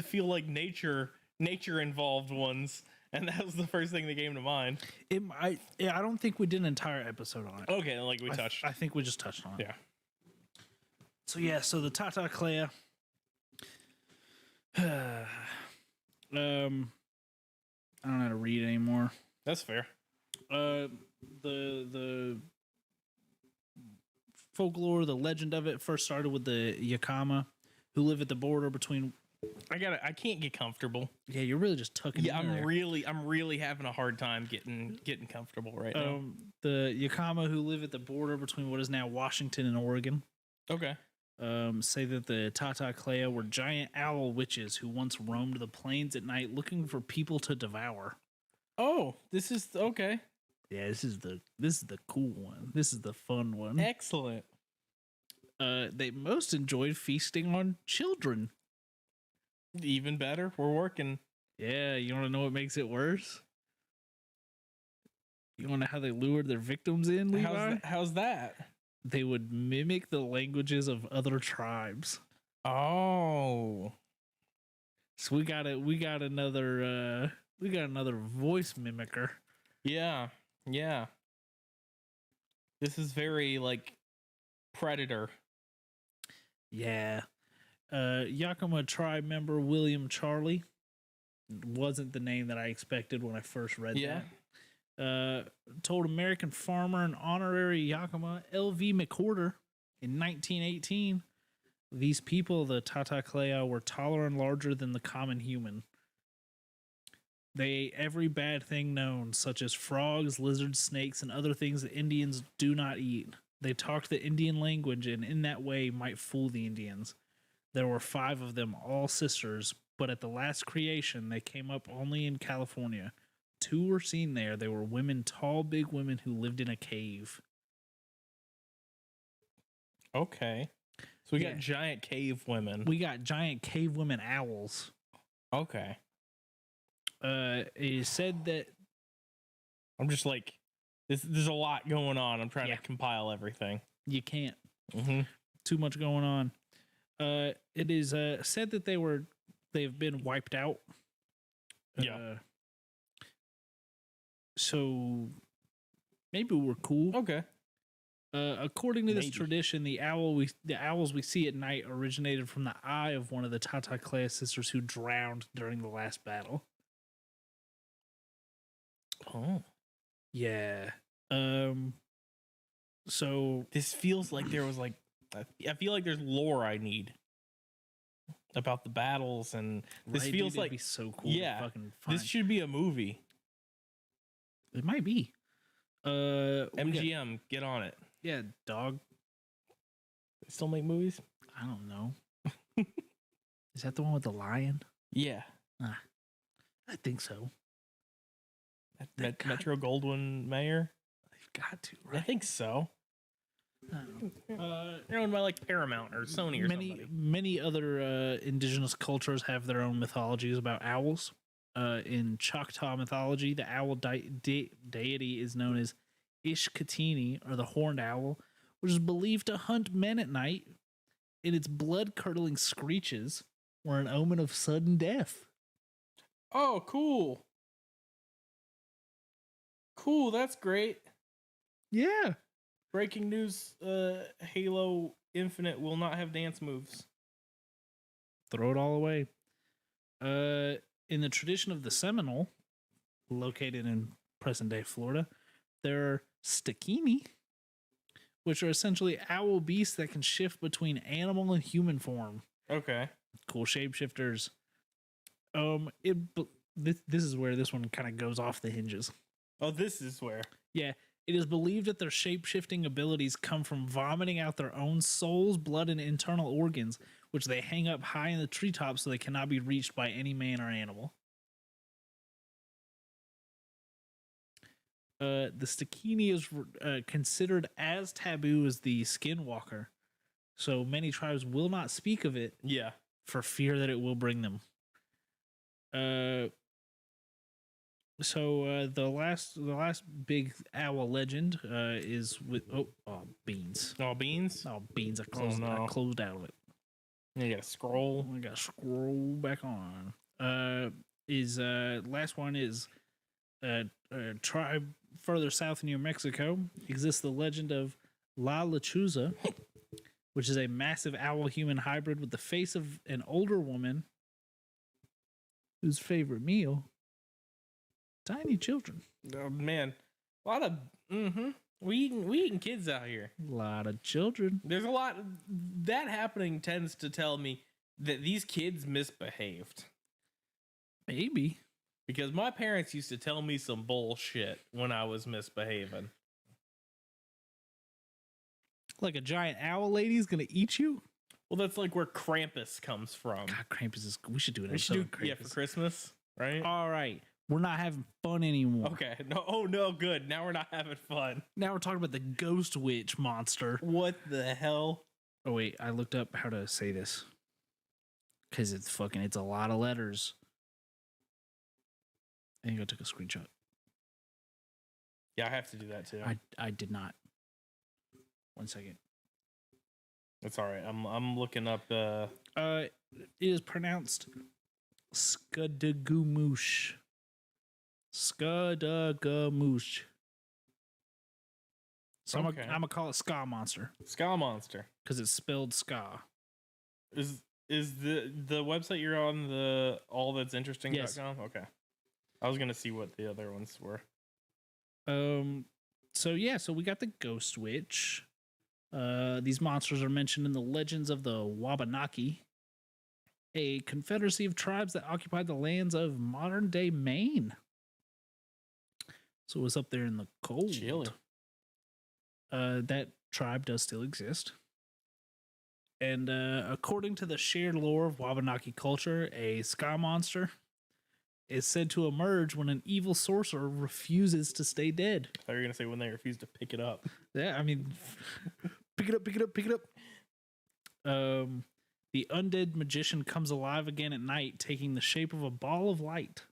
feel like nature involved ones? And that was the first thing that came to mind. I don't think we did an entire episode on it. Okay, like we touched. I think we just touched on it. Yeah. So the Tata Clea. I don't know how to read anymore. That's fair. The folklore, the legend of it first started with the Yakama, who live at the border between. I can't get comfortable. Yeah, you're really just tucking. Yeah, in there. I'm really having a hard time getting comfortable right now. The Yakama who live at the border between what is now Washington and Oregon. Okay. Say that the Tata Clea were giant owl witches who once roamed the plains at night looking for people to devour. Oh, this is okay. Yeah, this is the cool one. This is the fun one. Excellent. They most enjoyed feasting on children. Even better. We're working. Yeah, you want to know what makes it worse? You want to know how they lured their victims in, Levi? How's that? They would mimic the languages of other tribes. Oh. So we got another voice mimicker. Yeah. Yeah. This is very like Predator. Yeah. Yakima tribe member William Charlie wasn't the name that I expected when I first read that. Told American farmer and honorary Yakima L.V. McWhorter in 1918, these people, the Tata Clea, were taller and larger than the common human. They ate every bad thing known, such as frogs, lizards, snakes, and other things that Indians do not eat. They talked the Indian language and in that way might fool the Indians. There were 5 of them, all sisters, but at the last creation, they came up only in California. 2 were seen there. They were women, tall, big women who lived in a cave. Okay. So we Yeah. got giant cave women. We got giant cave women owls. Okay. It is said that I'm just like, there's a lot going on. I'm trying Yeah. to compile everything. you can't. Mm-hmm. Too much going on. It is said that they've been wiped out. Yeah. So maybe we're cool. Okay. According to this Maybe. tradition, the owls we see at night originated from the eye of one of the Tata class sisters who drowned during the last battle. Oh. Yeah. So This feels like there was like, I feel like there's lore I need about the battles, and this right, feels dude, it'd like be so cool. yeah, To fucking find. this should be a movie. It might be. We got- MGM, get on it. yeah, dog. They still make movies? I don't know. Is that the one with the lion? Yeah. I think so. God. Metro Goldwyn Mayer? They've got to, I right? think so. I don't know. Owned by like Paramount or Sony or somebody. Many other indigenous cultures have their own mythologies about owls. In Choctaw mythology, the owl deity is known as Ishkatini, or the horned owl, which is believed to hunt men at night, and its blood-curdling screeches were an omen of sudden death. Oh, cool. Cool, that's great. Yeah. Breaking news, Halo Infinite will not have dance moves. Throw it all away. In the tradition of the Seminole, located in present-day Florida, there are stakini, which are essentially owl beasts that can shift between animal and human form. Okay. Cool shapeshifters. This is where this one kind of goes off the hinges. Oh, this is where. Yeah, it is believed that their shape-shifting abilities come from vomiting out their own souls, blood, and internal organs, which they hang up high in the treetops so they cannot be reached by any man or animal. The stakini is considered as taboo as the skinwalker, so many tribes will not speak of it Yeah. for fear that it will bring them. So the last big owl legend is with beans. Oh, beans? Oh, beans! I closed out of it. You gotta scroll. I gotta scroll back on. Last one is a tribe further south in New Mexico exists the legend of La Chuza, which is a massive owl-human hybrid with the face of an older woman whose favorite meal, tiny children. Oh, man. A lot of, we eating kids out here. A lot of children. There's a lot, that happening tends to tell me that these kids misbehaved. Maybe. Because my parents used to tell me some bullshit when I was misbehaving. Like a giant owl lady's gonna eat you? Well, that's like where Krampus comes from. God, Krampus is. We should do an We should episode do, on yeah, Krampus. for Christmas, right? All right. We're not having fun anymore. Okay. No. Oh no. Good. Now we're not having fun. Now we're talking about the ghost witch monster. What the hell? Oh wait, I looked up how to say this. Cause it's a lot of letters. I think I took a screenshot. Yeah, I have to do that too. I did not. 1 second. That's all right. I'm looking up. It is pronounced Skadagoomoosh. Skadagoomoosh. So Okay. I'm gonna call it Ska Monster Ska Monster. because it's spelled ska. Is the website you're on the allthat'sinteresting.com? Yes. Okay. I was gonna see what the other ones were. So we got the ghost witch. These monsters are mentioned in the legends of the Wabanaki, a confederacy of tribes that occupied the lands of modern day Maine. So it was up there in the cold. Chilly. That tribe does still exist. And according to the shared lore of Wabanaki culture, a Ska Monster is said to emerge when an evil sorcerer refuses to stay dead. I thought you were gonna say when they refuse to pick it up. Yeah, I mean, pick it up, pick it up, pick it up. The undead magician comes alive again at night, taking the shape of a ball of light.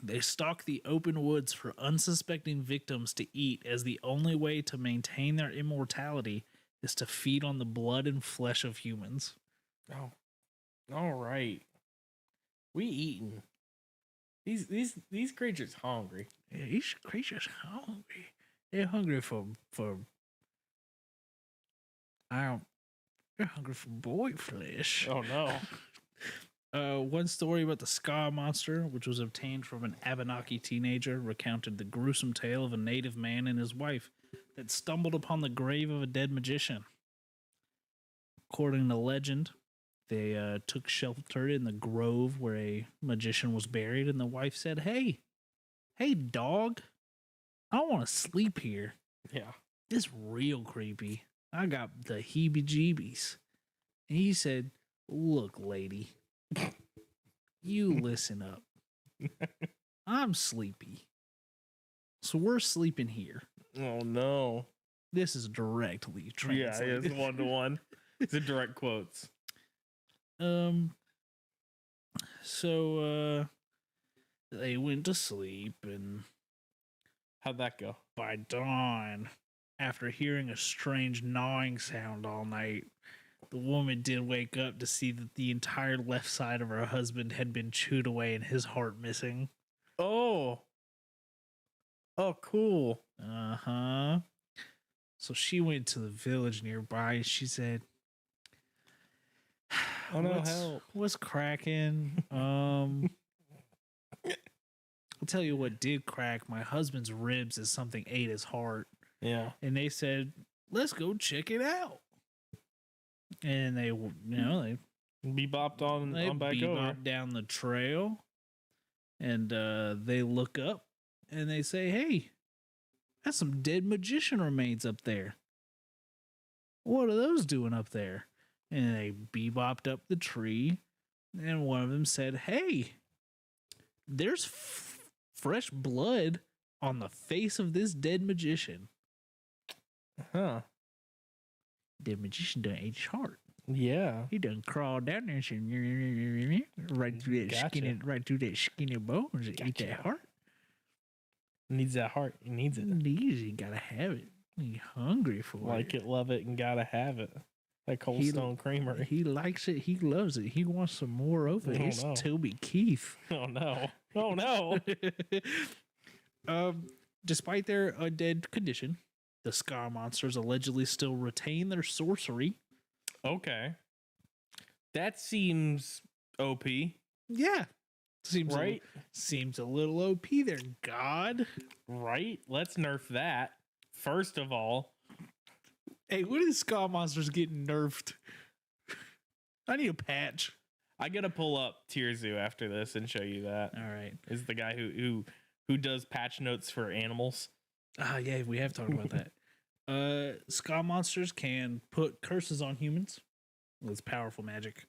They stalk the open woods for unsuspecting victims to eat, as the only way to maintain their immortality is to feed on the blood and flesh of humans. Oh, all right. We eating. These creatures hungry. Yeah, these creatures hungry. They're hungry for they're hungry for boy flesh. Oh no. One story about the Ska Monster, which was obtained from an Abenaki teenager, recounted the gruesome tale of a native man and his wife that stumbled upon the grave of a dead magician. According to legend, they took shelter in the grove where a magician was buried, and the wife said, Hey, dog, I don't want to sleep here. Yeah. It's real creepy. I got the heebie-jeebies. And he said, Look, lady, you listen up. I'm sleepy. So we're sleeping here. Oh no. This is directly translated. Yeah, it's 1-to-1. It's a direct quotes. So they went to sleep, and How'd that go? by dawn, after hearing a strange gnawing sound all night, the woman did wake up to see that the entire left side of her husband had been chewed away and his heart missing. Oh, cool. Uh-huh. So she went to the village nearby, and she said, Oh no, help. What's cracking? I'll tell you what did crack. My husband's ribs as something ate his heart. Yeah. And they said, let's go check it out. And they Bebopped on back over. bebop down the trail, and they look up and they say, Hey, that's some dead magician remains up there. What are those doing up there? And they bebopped up the tree, and one of them said, Hey, there's fresh blood on the face of this dead magician. Huh. The magician done ate his heart. Yeah. He done crawled down there and said, right through that Gotcha. skinny bones and eat Gotcha. that heart. Needs that heart. He needs it. He gotta have it. He hungry for Like it, love it, and gotta have it. Like Cold Stone Creamery. He likes it. He loves it. He wants some more of it. Oh, It's no. Toby Keith. Oh no. Oh no. Despite their undead condition, the Ska Monsters allegedly still retain their sorcery. Okay. That seems OP. Yeah. Seems Right? Seems a little OP there, God. Right? Let's nerf that. First of all. Hey, when is Ska Monsters getting nerfed? I need a patch. I gotta pull up Tier Zoo after this and show you that. All right. Is the guy who does patch notes for animals. Ah, yeah, we have talked about that. Ska Monsters can put curses on humans. It's powerful magic.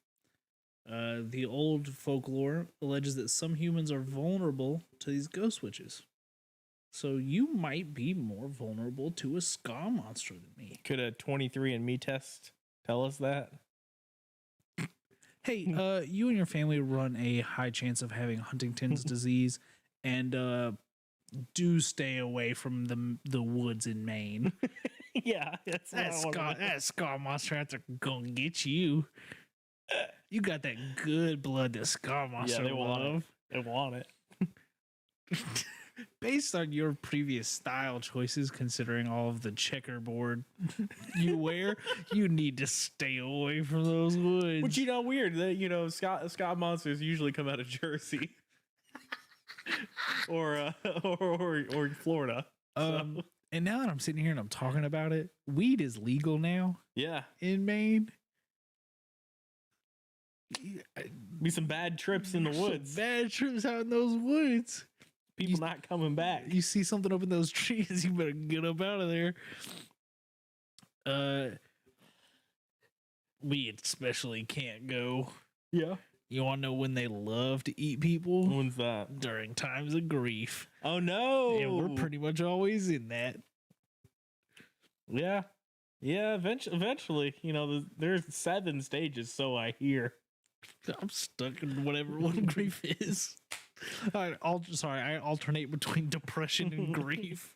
The old folklore alleges that some humans are vulnerable to these ghost witches. So you might be more vulnerable to a Ska Monster than me. Could a 23andMe test tell us that? Hey, you and your family run a high chance of having Huntington's disease, and do stay away from the woods in Maine. Yeah, that's That Ska Monster has to go and get you. You got that good blood that Ska Monster they want love. it. They want it. Based on your previous style choices, considering all of the checkerboard you wear, you need to stay away from those woods. Which weird that Scott Monsters usually come out of Jersey or Florida. And now that I'm sitting here and I'm talking about it, weed is legal now Yeah, in Maine. be some bad trips in the woods. Some bad trips out in those woods. People not coming back. You see something up in those trees, you better get up out of there. We especially can't go. Yeah. You want to know when they love to eat people? When's that? During times of grief. Oh no. And we're pretty much always in that. Yeah. Yeah, eventually, there's 7 stages, so I hear. I'm stuck in whatever one grief is. I alternate between depression and grief.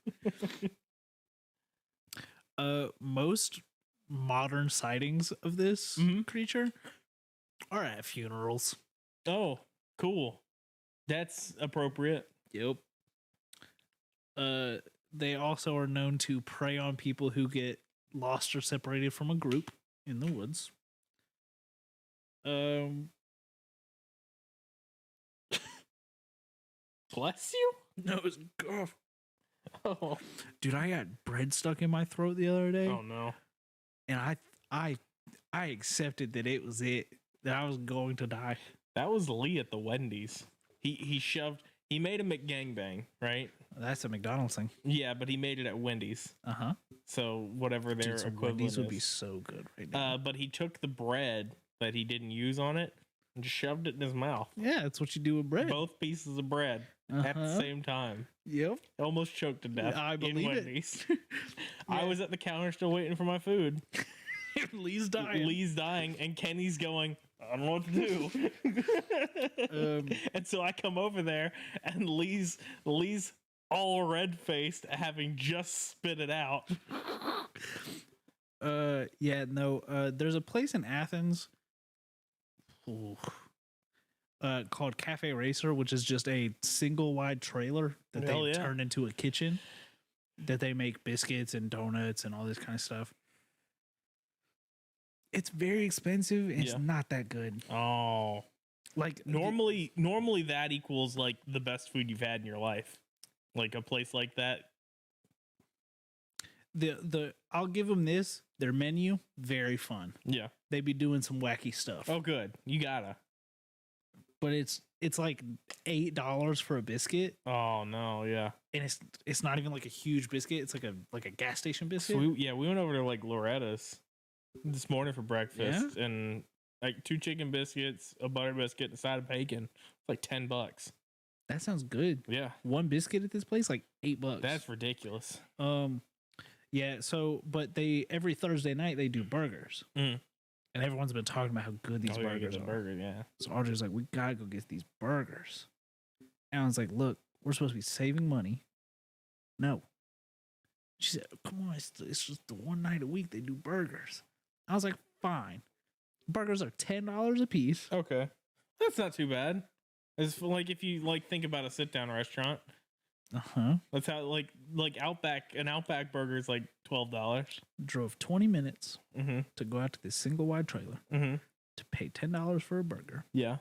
Most modern sightings of this creature are at funerals. Oh, cool. That's appropriate. Yep. They also are known to prey on people who get lost or separated from a group in the woods. Bless you? No, it's Oh. dude, I got bread stuck in my throat the other day. Oh no. And I accepted that it was it, that I was going to die. That was Lee at the Wendy's. He made a McGangbang, right? That's a McDonald's thing. Yeah, but he made it at Wendy's. Uh-huh. So whatever their Dude, some equivalent Wendy's would is. be so good right now. But he took the bread that he didn't use on it and just shoved it in his mouth. Yeah, that's what you do with bread. Both pieces of bread at the same time. Yep. Almost choked to death. I believe in it. Wendy's. I was at the counter still waiting for my food. Lee's dying. Lee's dying, and Kenny's going, I don't know what to do. And so I come over there, and Lee's all red faced, having just spit it out. There's a place in Athens called Cafe Racer, which is just a single wide trailer that they turn into a kitchen, that they make biscuits and donuts and all this kind of stuff. It's very expensive and it's not that good. Oh. Like Normally that equals like the best food you've had in your life. Like a place like that. I'll give them this. Their menu, very fun. Yeah. They be doing some wacky stuff. Oh, good. You gotta. But it's like $8 for a biscuit. Oh no, yeah. And it's not even like a huge biscuit. It's like a gas station biscuit. So we went over to like Loretta's this morning for breakfast, and like 2 chicken biscuits, a butter biscuit, and a side of bacon. It's like $10. That sounds good. Yeah. One biscuit at this place, like $8. That's ridiculous. Yeah. So, but every Thursday night they do burgers, and everyone's been talking about how good these burgers are. Burger, yeah. So Audrey's like, we gotta go get these burgers. And I was like, look, we're supposed to be saving money. No. She said, come on, it's just the one night a week they do burgers. I was like, fine. Burgers are $10 a piece. Okay. That's not too bad. It's like if you like think about a sit down restaurant. Uh-huh. That's how like an Outback burger is like $12. Drove 20 minutes to go out to this single wide trailer to pay $10 for a burger. Yeah.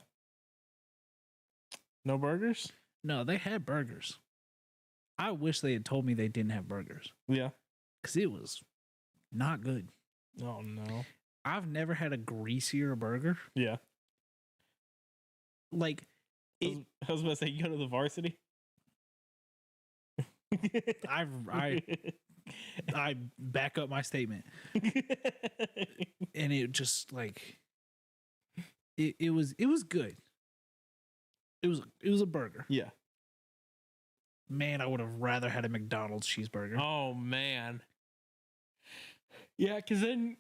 No burgers? No, they had burgers. I wish they had told me they didn't have burgers. Yeah. Because it was not good. Oh no. I've never had a greasier burger. Yeah. Like, I was about to say, you go to the Varsity? I back up my statement. And it just like it was good. It was a burger. Yeah. Man, I would have rather had a McDonald's cheeseburger. Oh man. Yeah, because then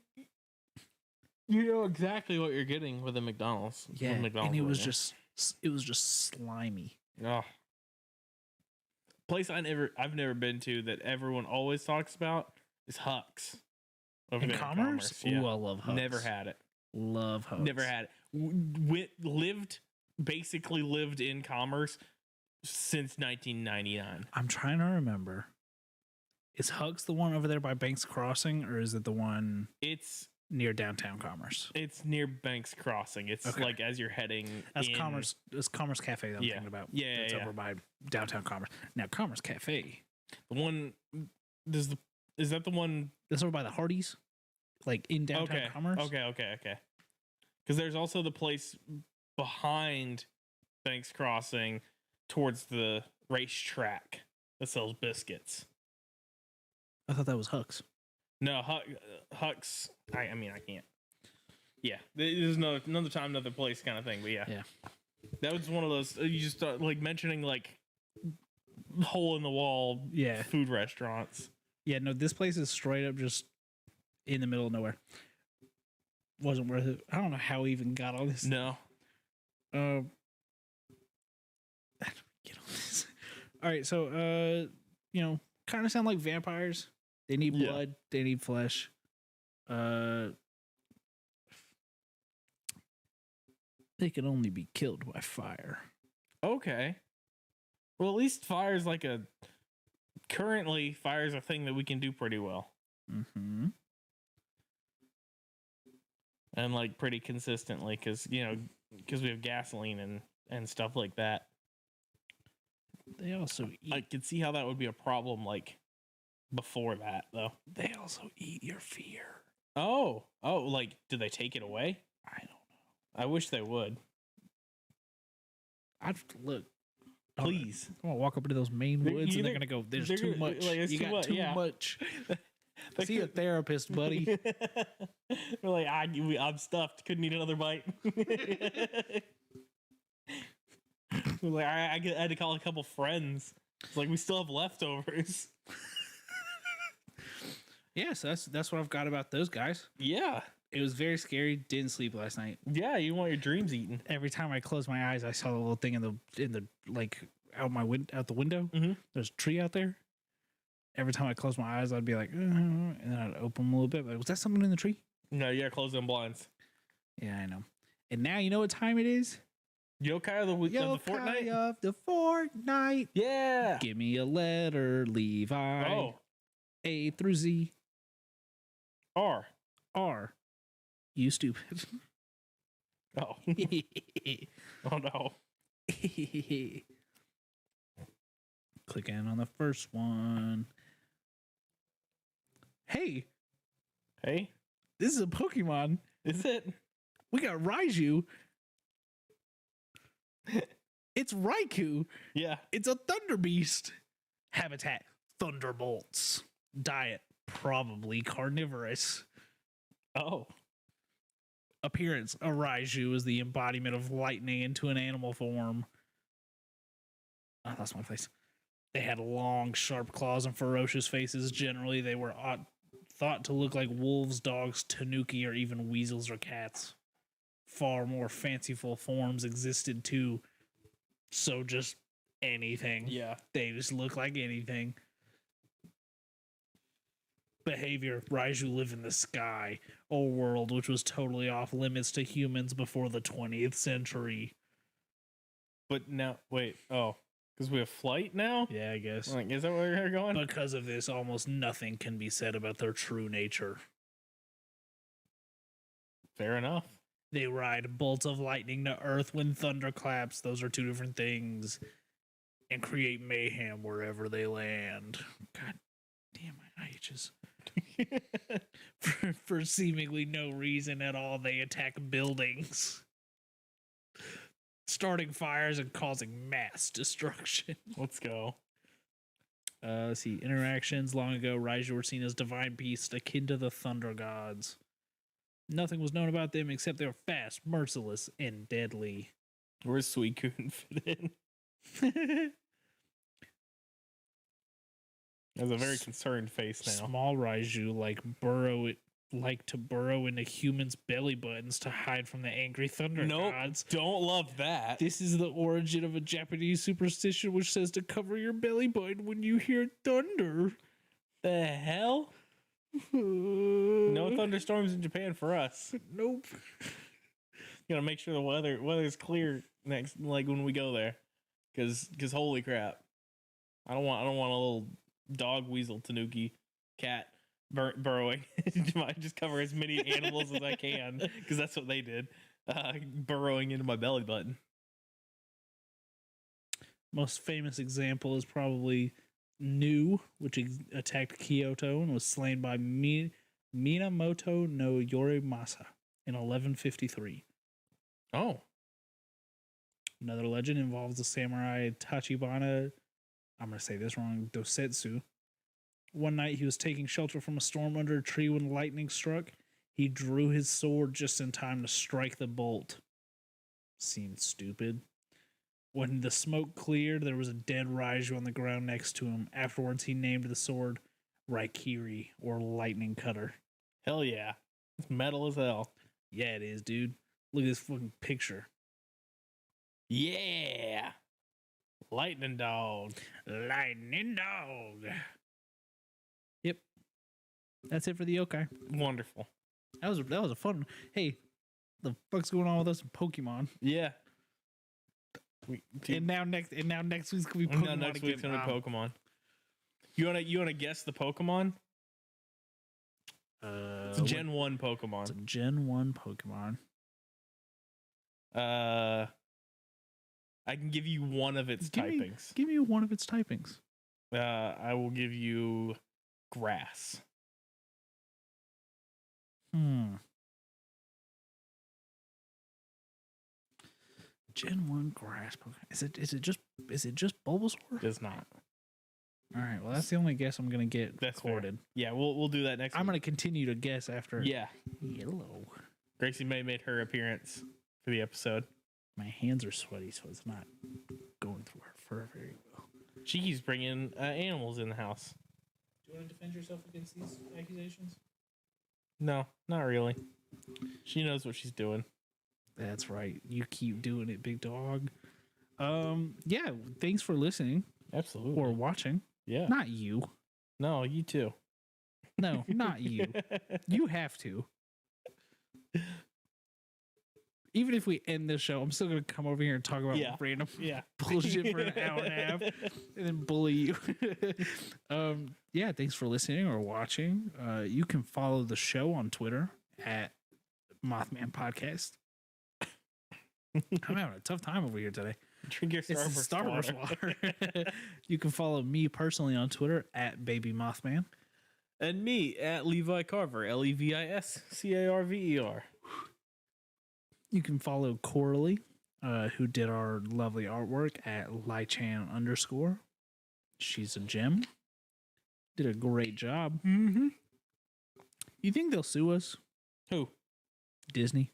you know exactly what you're getting with a McDonald's. Yeah, McDonald's and it was just slimy. Oh. Place I've never been to that everyone always talks about is Huck's. Over In there Commerce? Yeah. Ooh, I love Huck's. Never had it. Love Huck's. Never had it. Basically lived in Commerce since 1999. I'm trying to remember. Is Huck's the one over there by Banks Crossing, or is it the one It's near downtown Commerce? It's near Banks Crossing. It's Okay. like as you're heading. That's in, Commerce. That's Commerce Cafe that I'm thinking about. Yeah, That's over by downtown Commerce. Now Commerce Cafe. The one is that the one? That's over by the Hardee's, like in downtown Commerce. Okay. Because there's also the place behind Banks Crossing towards the racetrack that sells biscuits. I thought that was Huck's. No, Huck's. I mean, I can't. Yeah, there's another time, another place kind of thing. But yeah, that was one of those. You just start like mentioning like hole in the wall, food restaurants. Yeah, no, this place is straight up just. in the middle of nowhere. Wasn't worth it. I don't know how we even got on this. No. How do we get on this? All right, so kind of sound like vampires. They need blood. They need flesh. They can only be killed by fire. Okay. Well, at least fire's currently fire's a thing that we can do pretty well. Mm-hmm. And like pretty consistently because we have gasoline and stuff like that. They also eat. I could see how that would be a problem like before that though. They also eat your fear. Oh, like do they take it away? I don't know. I wish they would. I'd look. Please. I'm gonna walk up into those main woods and they're gonna go, there's too much. Like, you got too much. See a therapist, buddy. We're like, I'm stuffed. Couldn't eat another bite. We're like, I had to call a couple friends. It's like we still have leftovers. Yeah, so that's what I've got about those guys. Yeah. It was very scary. Didn't sleep last night. Yeah, you want your dreams eaten. Every time I closed my eyes, I saw the little thing in the like out the window. Mm-hmm. There's a tree out there. Every time I closed my eyes, I'd be like, and then I'd open them a little bit. Like, was that something in the tree? No, you gotta close them blinds. Yeah, I know. And now you know what time it is? Yokai of the fortnight? Of the fortnight. Yeah. Give me a letter, Levi. Oh. A through Z. R. R. You stupid. Oh. Oh no. Click in on the first one. Hey, this is a Pokemon. Is it? We got Raiju. It's Raikou. Yeah. It's a Thunder Beast. Habitat, Thunderbolts. Diet, probably carnivorous. Oh. Appearance, a Raiju is the embodiment of lightning into an animal form. Oh, that's my place. They had long, sharp claws and ferocious faces. Generally, they were thought to look like wolves, dogs, tanuki, or even weasels or cats. Far more fanciful forms existed too. So just anything. Yeah. They just look like anything. Behavior, Raiju live in the sky, a world which was totally off limits to humans before the 20th century. But now, wait, because we have flight now? Yeah, I guess. Like, is that where you're going? Because of this, almost nothing can be said about their true nature. Fair enough. They ride bolts of lightning to earth when thunder claps. Those are two different things. And create mayhem wherever they land. God damn, my eye itches. for seemingly no reason at all, they attack buildings, starting fires and causing mass destruction. Let's go. Let's see. Interactions. Long ago, Raiju were seen as divine beasts akin to the thunder gods. Nothing was known about them except they were fast, merciless, and deadly. Where's Suicune fit in? Has a very concerned face now. Small Raiju like to burrow into humans' belly buttons to hide from the angry thunder gods. Don't love that. This is the origin of a Japanese superstition which says to cover your belly button when you hear thunder. The hell? No thunderstorms in Japan for us. Nope. Gotta make sure the weather's clear next, like when we go there, because holy crap, I don't want a little dog, weasel, tanuki, cat burrowing. I just cover as many animals as I can because that's what they did, burrowing into my belly button. Most famous example is probably Nu, which attacked Kyoto and was slain by Minamoto no Yorimasa in 1153. Oh. Another legend involves the samurai Tachibana, I'm going to say this wrong, Dosetsu. One night he was taking shelter from a storm under a tree when lightning struck. He drew his sword just in time to strike the bolt. Seemed stupid. When the smoke cleared, there was a dead Raiju on the ground next to him. Afterwards, he named the sword Raikiri, or lightning cutter. Hell yeah. It's metal as hell. Yeah, it is, dude. Look at this fucking picture. Yeah. Lightning dog. Lightning dog. Yep. That's it for the yokai. Wonderful. That was a fun. Hey, the fuck's going on with us in Pokemon? Yeah. And now next week's gonna be Pokemon. No, next week's gonna be Pokemon. You wanna guess the Pokemon? It's a Gen 1 Pokemon. It's a Gen 1 Pokemon. I can give you one of its typings. Give me one of its typings. I will give you grass. Gen 1 grass Pokemon. Is it just Bulbasaur? It's not. All right. Well, that's the only guess I'm gonna get recorded. Fair. Yeah, we'll do that next. I'm gonna continue to guess after. Yeah. Yellow. Gracie May made her appearance for the episode. My hands are sweaty, so it's not going through her fur very well. She keeps bringing animals in the house. Do you want to defend yourself against these accusations? No, not really. She knows what she's doing. That's right. You keep doing it, big dog. Yeah. Thanks for listening. Absolutely. Or watching. Yeah. Not you. No, you too. No, not you. You have to. Even if we end this show, I'm still going to come over here and talk about random bullshit for an hour and a half and then bully you. Yeah, thanks for listening or watching. You can follow the show on Twitter at Mothman Podcast. I'm having a tough time over here today. Drink your Starburst water. You can follow me personally on Twitter at Baby Mothman. And me at Levi Carver, LevisCarver. You can follow Coralie, who did our lovely artwork at Lychan_. She's a gem. Did a great job. Mm-hmm. You think they'll sue us? Who? Disney.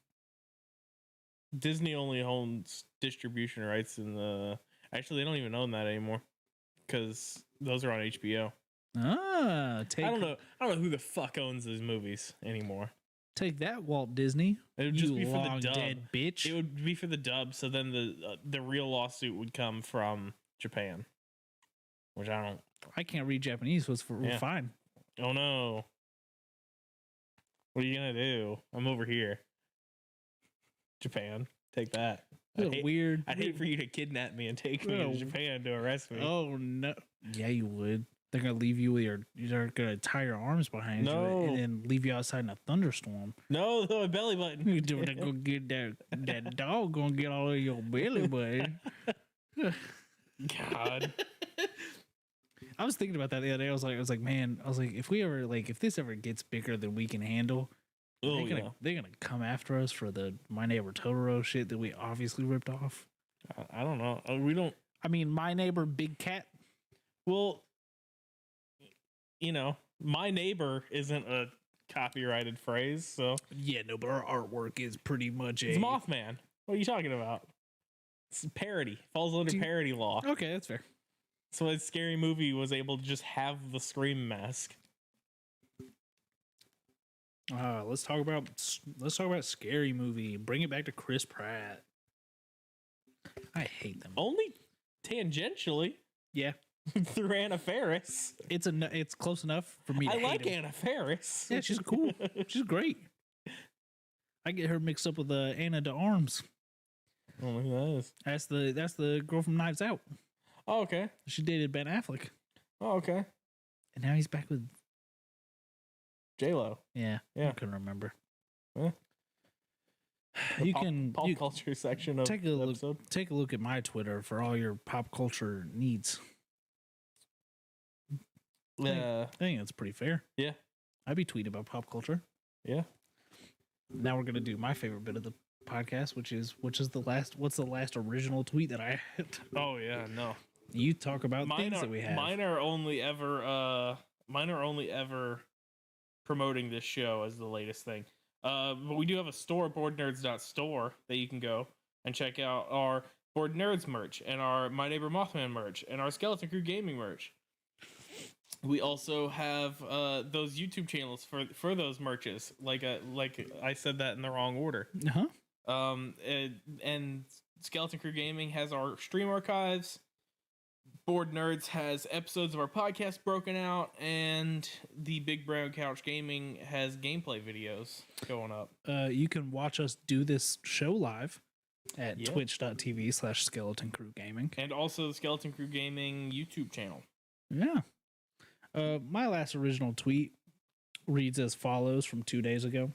Disney only owns distribution rights in the. Actually, they don't even own that anymore because those are on HBO. I don't know who the fuck owns those movies anymore. Take that, Walt Disney. It would just be for the dub. Dead bitch. It would be for the dub. So then the real lawsuit would come from Japan, which I don't. I can't read Japanese, so it's fine. Oh no! What are you gonna do? I'm over here. Japan, take that. I'd hate for you to kidnap me and take me to Japan to arrest me. Oh no! Yeah, you would. They're gonna leave you with they're gonna tie your arms behind you and then leave you outside in a thunderstorm. No, my belly button. You're doing that. Go get that dog. Gonna get all of your belly button. God. I was thinking about that the other day. I was like, man, if this ever gets bigger than we can handle, they're gonna come after us for the My Neighbor Totoro shit that we obviously ripped off. I don't know. We don't. I mean, My Neighbor Big Cat. Well, my neighbor isn't a copyrighted phrase, so yeah, no, but our artwork is pretty much it's Mothman. What are you talking about? It's parody. Falls under parody law. Okay, that's fair. So a Scary Movie was able to just have the Scream mask. Let's talk about Scary Movie. Bring it back to Chris Pratt. I hate them. Only tangentially. Yeah. Through Anna Faris. It's close enough for me to I hate like him. Anna Faris. Yeah, she's cool. She's great. I get her mixed up with Anna de Armas. I don't know who that is. That's the girl from Knives Out. Oh, okay. She dated Ben Affleck. Oh, okay. And now he's back with J-Lo. Yeah. I couldn't remember. Yeah. Pop You culture section of take a look at my Twitter for all your pop culture needs. I think that's pretty fair. Yeah. I'd be tweeting about pop culture. Yeah. Now we're gonna do my favorite bit of the podcast, which is what's the last original tweet that I had? Oh yeah, no. You talk about things that we have. Mine are only ever promoting this show as the latest thing. But we do have a store, boardnerds.store, that you can go and check out our Board Nerds merch and our My Neighbor Mothman merch and our Skeleton Crew Gaming merch. We also have those YouTube channels for those merches. Like I said that in the wrong order. Uh-huh. And Skeleton Crew Gaming has our stream archives. Board Nerds has episodes of our podcast broken out, and the Big Brown Couch Gaming has gameplay videos going up. You can watch us do this show live at Yeah. twitch.tv/Skeleton Crew Gaming. And also the Skeleton Crew Gaming YouTube channel. Yeah. My last original tweet reads as follows from 2 days ago.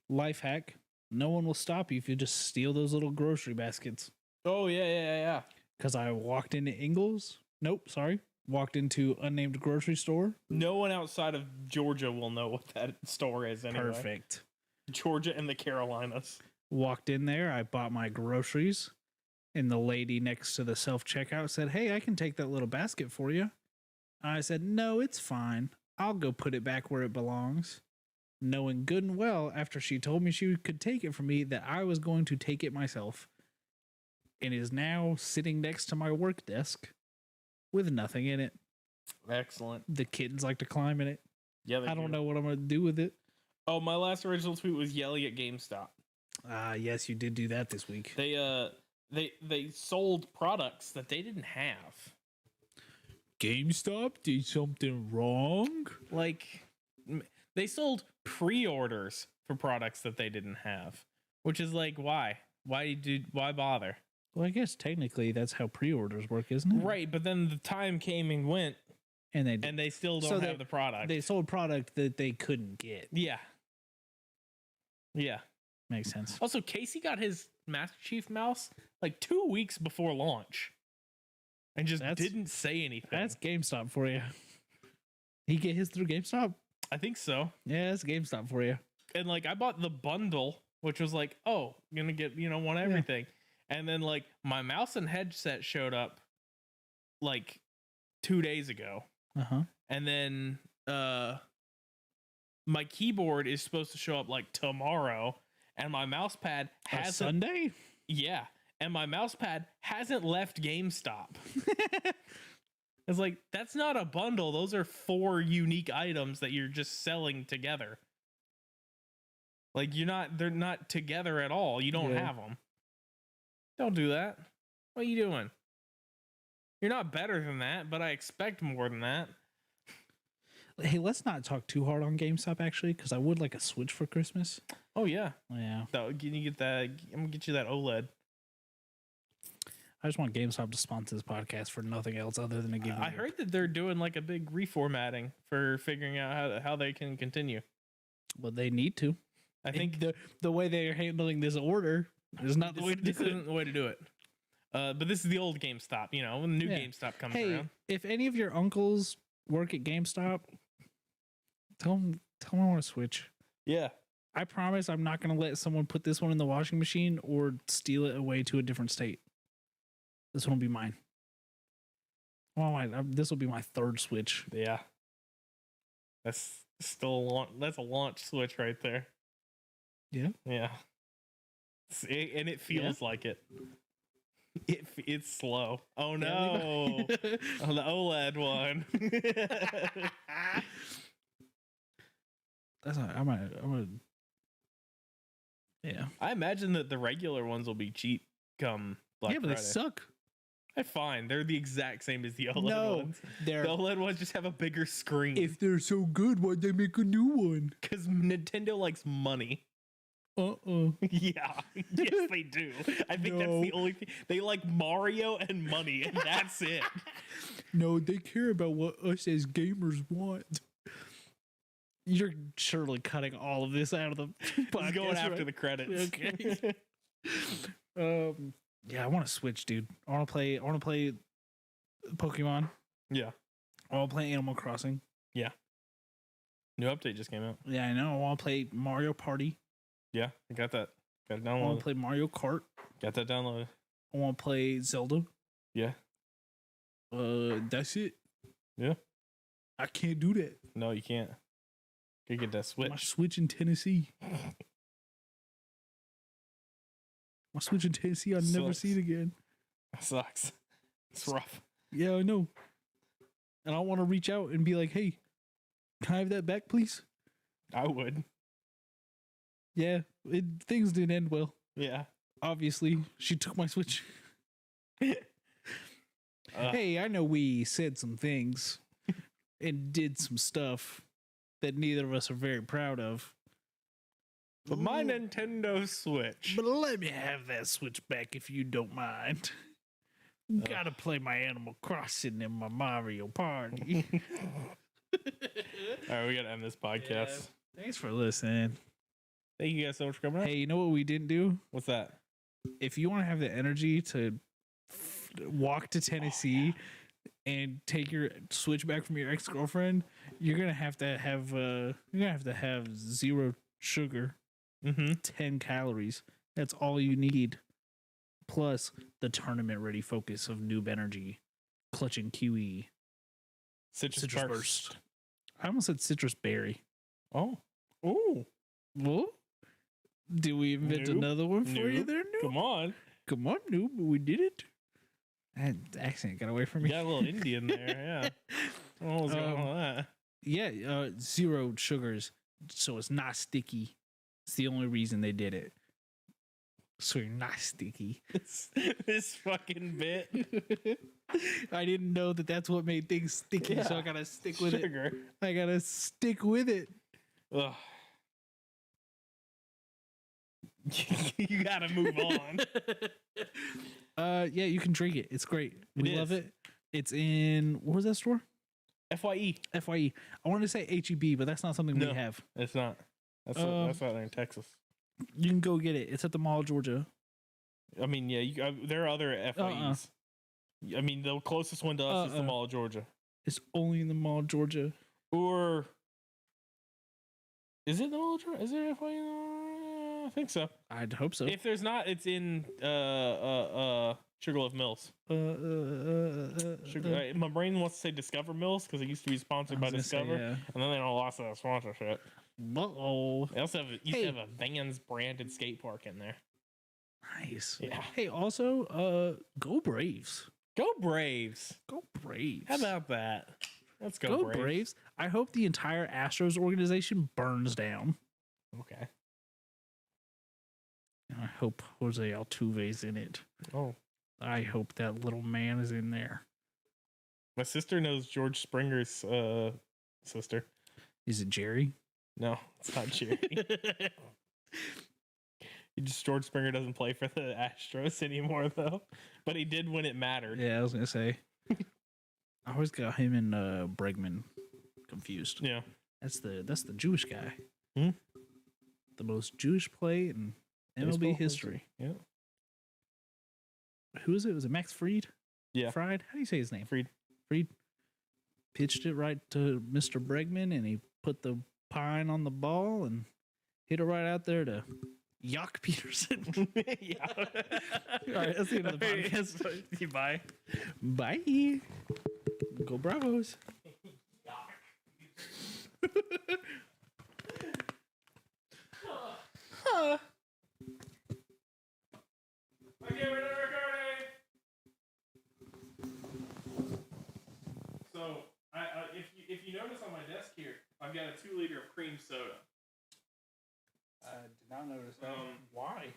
Life hack. No one will stop you if you just steal those little grocery baskets. Oh, yeah. Because I walked into Ingles. Nope, sorry. Walked into unnamed grocery store. No one outside of Georgia will know what that store is anyway. Perfect. Georgia and the Carolinas. Walked in there. I bought my groceries. And the lady next to the self-checkout said, "Hey, I can take that little basket for you." I said, "No, it's fine. I'll go put it back where it belongs." Knowing good and well, after she told me she could take it from me, that I was going to take it myself. It is now sitting next to my work desk with nothing in it. Excellent. The kittens like to climb in it. Yeah, I don't know what I'm going to do with it. Oh, my last original tweet was yelling at GameStop. Yes, you did do that this week. They sold products that they didn't have. GameStop did something wrong? Like, they sold pre-orders for products that they didn't have, which is like, why? Why bother? Well, I guess technically that's how pre-orders work, isn't it? Right, but then the time came and went, And they still don't have the product. They sold product that they couldn't get. Yeah. Makes sense. Also, Casey got his Master Chief mouse like 2 weeks before launch, and just didn't say anything. That's GameStop for you. He get his through GameStop? I think so. Yeah, that's GameStop for you. And like, I bought the bundle, which was like, oh, gonna get one everything. And then like my mouse and headset showed up like 2 days ago. Uh-huh. And then my keyboard is supposed to show up like tomorrow, and my mouse pad hasn't. Sunday? Yeah, and my mouse pad hasn't left GameStop. It's like, that's not a bundle. Those are 4 unique items that you're just selling together. Like, they're not together at all. You don't have them. Don't do that. What are you doing? You're not better than that, but I expect more than that. Hey, let's not talk too hard on GameStop, actually, because I would like a Switch for Christmas. Oh, yeah. Yeah. Can you get that? I'm going to get you that OLED. I just want GameStop to sponsor this podcast for nothing else other than to give me. I heard that they're doing like a big reformatting for figuring out how they can continue. Well, they need to. I think the way they are handling this order is not the way to do this isn't the way to do it. But this is the old GameStop, when the new GameStop comes around. If any of your uncles work at GameStop, tell them I want to switch. Yeah. I promise I'm not going to let someone put this one in the washing machine or steal it away to a different state. This one will be mine. This will be my 3rd Switch. Yeah. That's still that's a launch Switch right there. Yeah. Yeah. And it feels like it. It's slow. Oh no. Oh, the OLED one. That's not, I'm gonna. Yeah. I imagine that the regular ones will be cheap come Black Friday. But they suck. They're fine. They're the exact same as the OLED ones. The OLED ones just have a bigger screen. If they're so good, why'd they make a new one? Because Nintendo likes money. Yeah. Yes, they do. I think that's the only thing. They like Mario and money, and that's it. No, they care about what us as gamers want. You're surely cutting all of this out of the podcast. It's going after the credits. Okay. Yeah, I want to switch, dude. I want to play Pokemon. Yeah. I want to play Animal Crossing. Yeah. New update just came out. Yeah, I know. I want to play Mario Party. Yeah, I got that. Got it I downloaded. want to play Mario Kart. Got that downloaded. I want to play Zelda. Yeah. That's it. Yeah. I can't do that. No, you can't. You get that Switch. My Switch in Tennessee. My Switch in Tennessee, I'll never see it again. That sucks. It's rough. Yeah, I know. and I want to reach out and be like, "Hey, can I have that back, please?" I would. Yeah, things didn't end well. Yeah. Obviously, she took my Switch. Hey, I know we said some things and did some stuff that neither of us are very proud of. But my Nintendo Switch. But let me have that Switch back if you don't mind. Gotta play my Animal Crossing and my Mario Party. All right, we gotta end this podcast. Yeah. Thanks for listening. Thank you guys so much for coming out. Hey, you know what we didn't do? What's that? If you want to have the energy to walk to Tennessee and take your Switch back from your ex-girlfriend, you're gonna have to have 0 sugar, 10 calories. That's all you need. Plus the tournament-ready focus of Noob Energy, clutching QE, Citrus Burst. I almost said citrus berry. Oh. Ooh. Well, did we invent Noob. another one for you Noob. there, Noob? Come on. Come on, Noob. We did it. That accent got away from me. You got a little Indian there, yeah. I don't know what's going on with that. Yeah, 0 sugars, so it's not sticky. It's the only reason they did it. So you're not sticky. This fucking bit. I didn't know that that's what made things sticky, so I gotta stick with Sugar. it. I gotta stick with it. Ugh. You gotta move on. Yeah, you can drink it. It's great. We It love is. it. It's in, what was that store? FYE. FYE. I wanted to say HEB, but that's not something we No. have. It's not. That's out there in Texas. You can go get it. It's at the Mall of Georgia. I mean, yeah, there are other FYEs. I mean, the closest one to us is the Mall of Georgia. It's only in the Mall of Georgia. Or is it the Mall of Georgia? Is there FYE? I think so. I'd hope so. If there's not, it's in Sugarloaf Mills. My brain wants to say Discover Mills because it used to be sponsored by Discover, and then they don't lost that sponsorship. Uh-oh. They also used to have a Vans branded skate park in there. Nice. Yeah. Hey, also, go Braves. Go Braves. Go Braves. How about that? Let's go, Go Braves. I hope the entire Astros organization burns down. Okay. And I hope Jose Altuve's in it. Oh. I hope that little man is in there. My sister knows George Springer's sister. Is it Jerry? No, it's not Jerry. George Springer doesn't play for the Astros anymore, though. But he did when it mattered. Yeah, I was gonna say. I always got him and Bregman confused. Yeah, that's the Jewish guy. Hmm? The most Jewish play in MLB Baseball history. Yeah. Who is it? Was it Max Fried? Yeah. Fried? How do you say his name? Fried. Pitched it right to Mr. Bregman, and he put the pine on the ball and hit it right out there to Yock Peterson. Yeah. All right, let's see another podcast. Bye. Bye. Go Bravos. Huh. Okay, we're not recording. So, if you notice on my desk here, I've got a 2-liter of cream soda. I did not notice that. Why?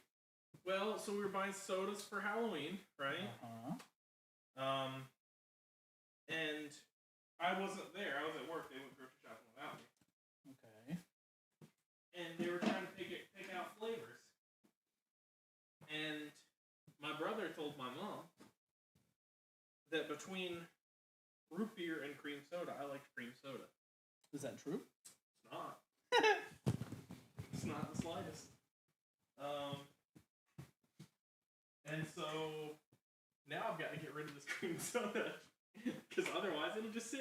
Well, so we were buying sodas for Halloween, right? And I wasn't there. I was at work. They went grocery shopping without me. Okay. And they were trying to pick out flavors. And my brother told my mom that between root beer and cream soda, I liked cream soda. Is that true? It's not. It's not the slightest. And so now I've got to get rid of this cream soda because otherwise it'll just sit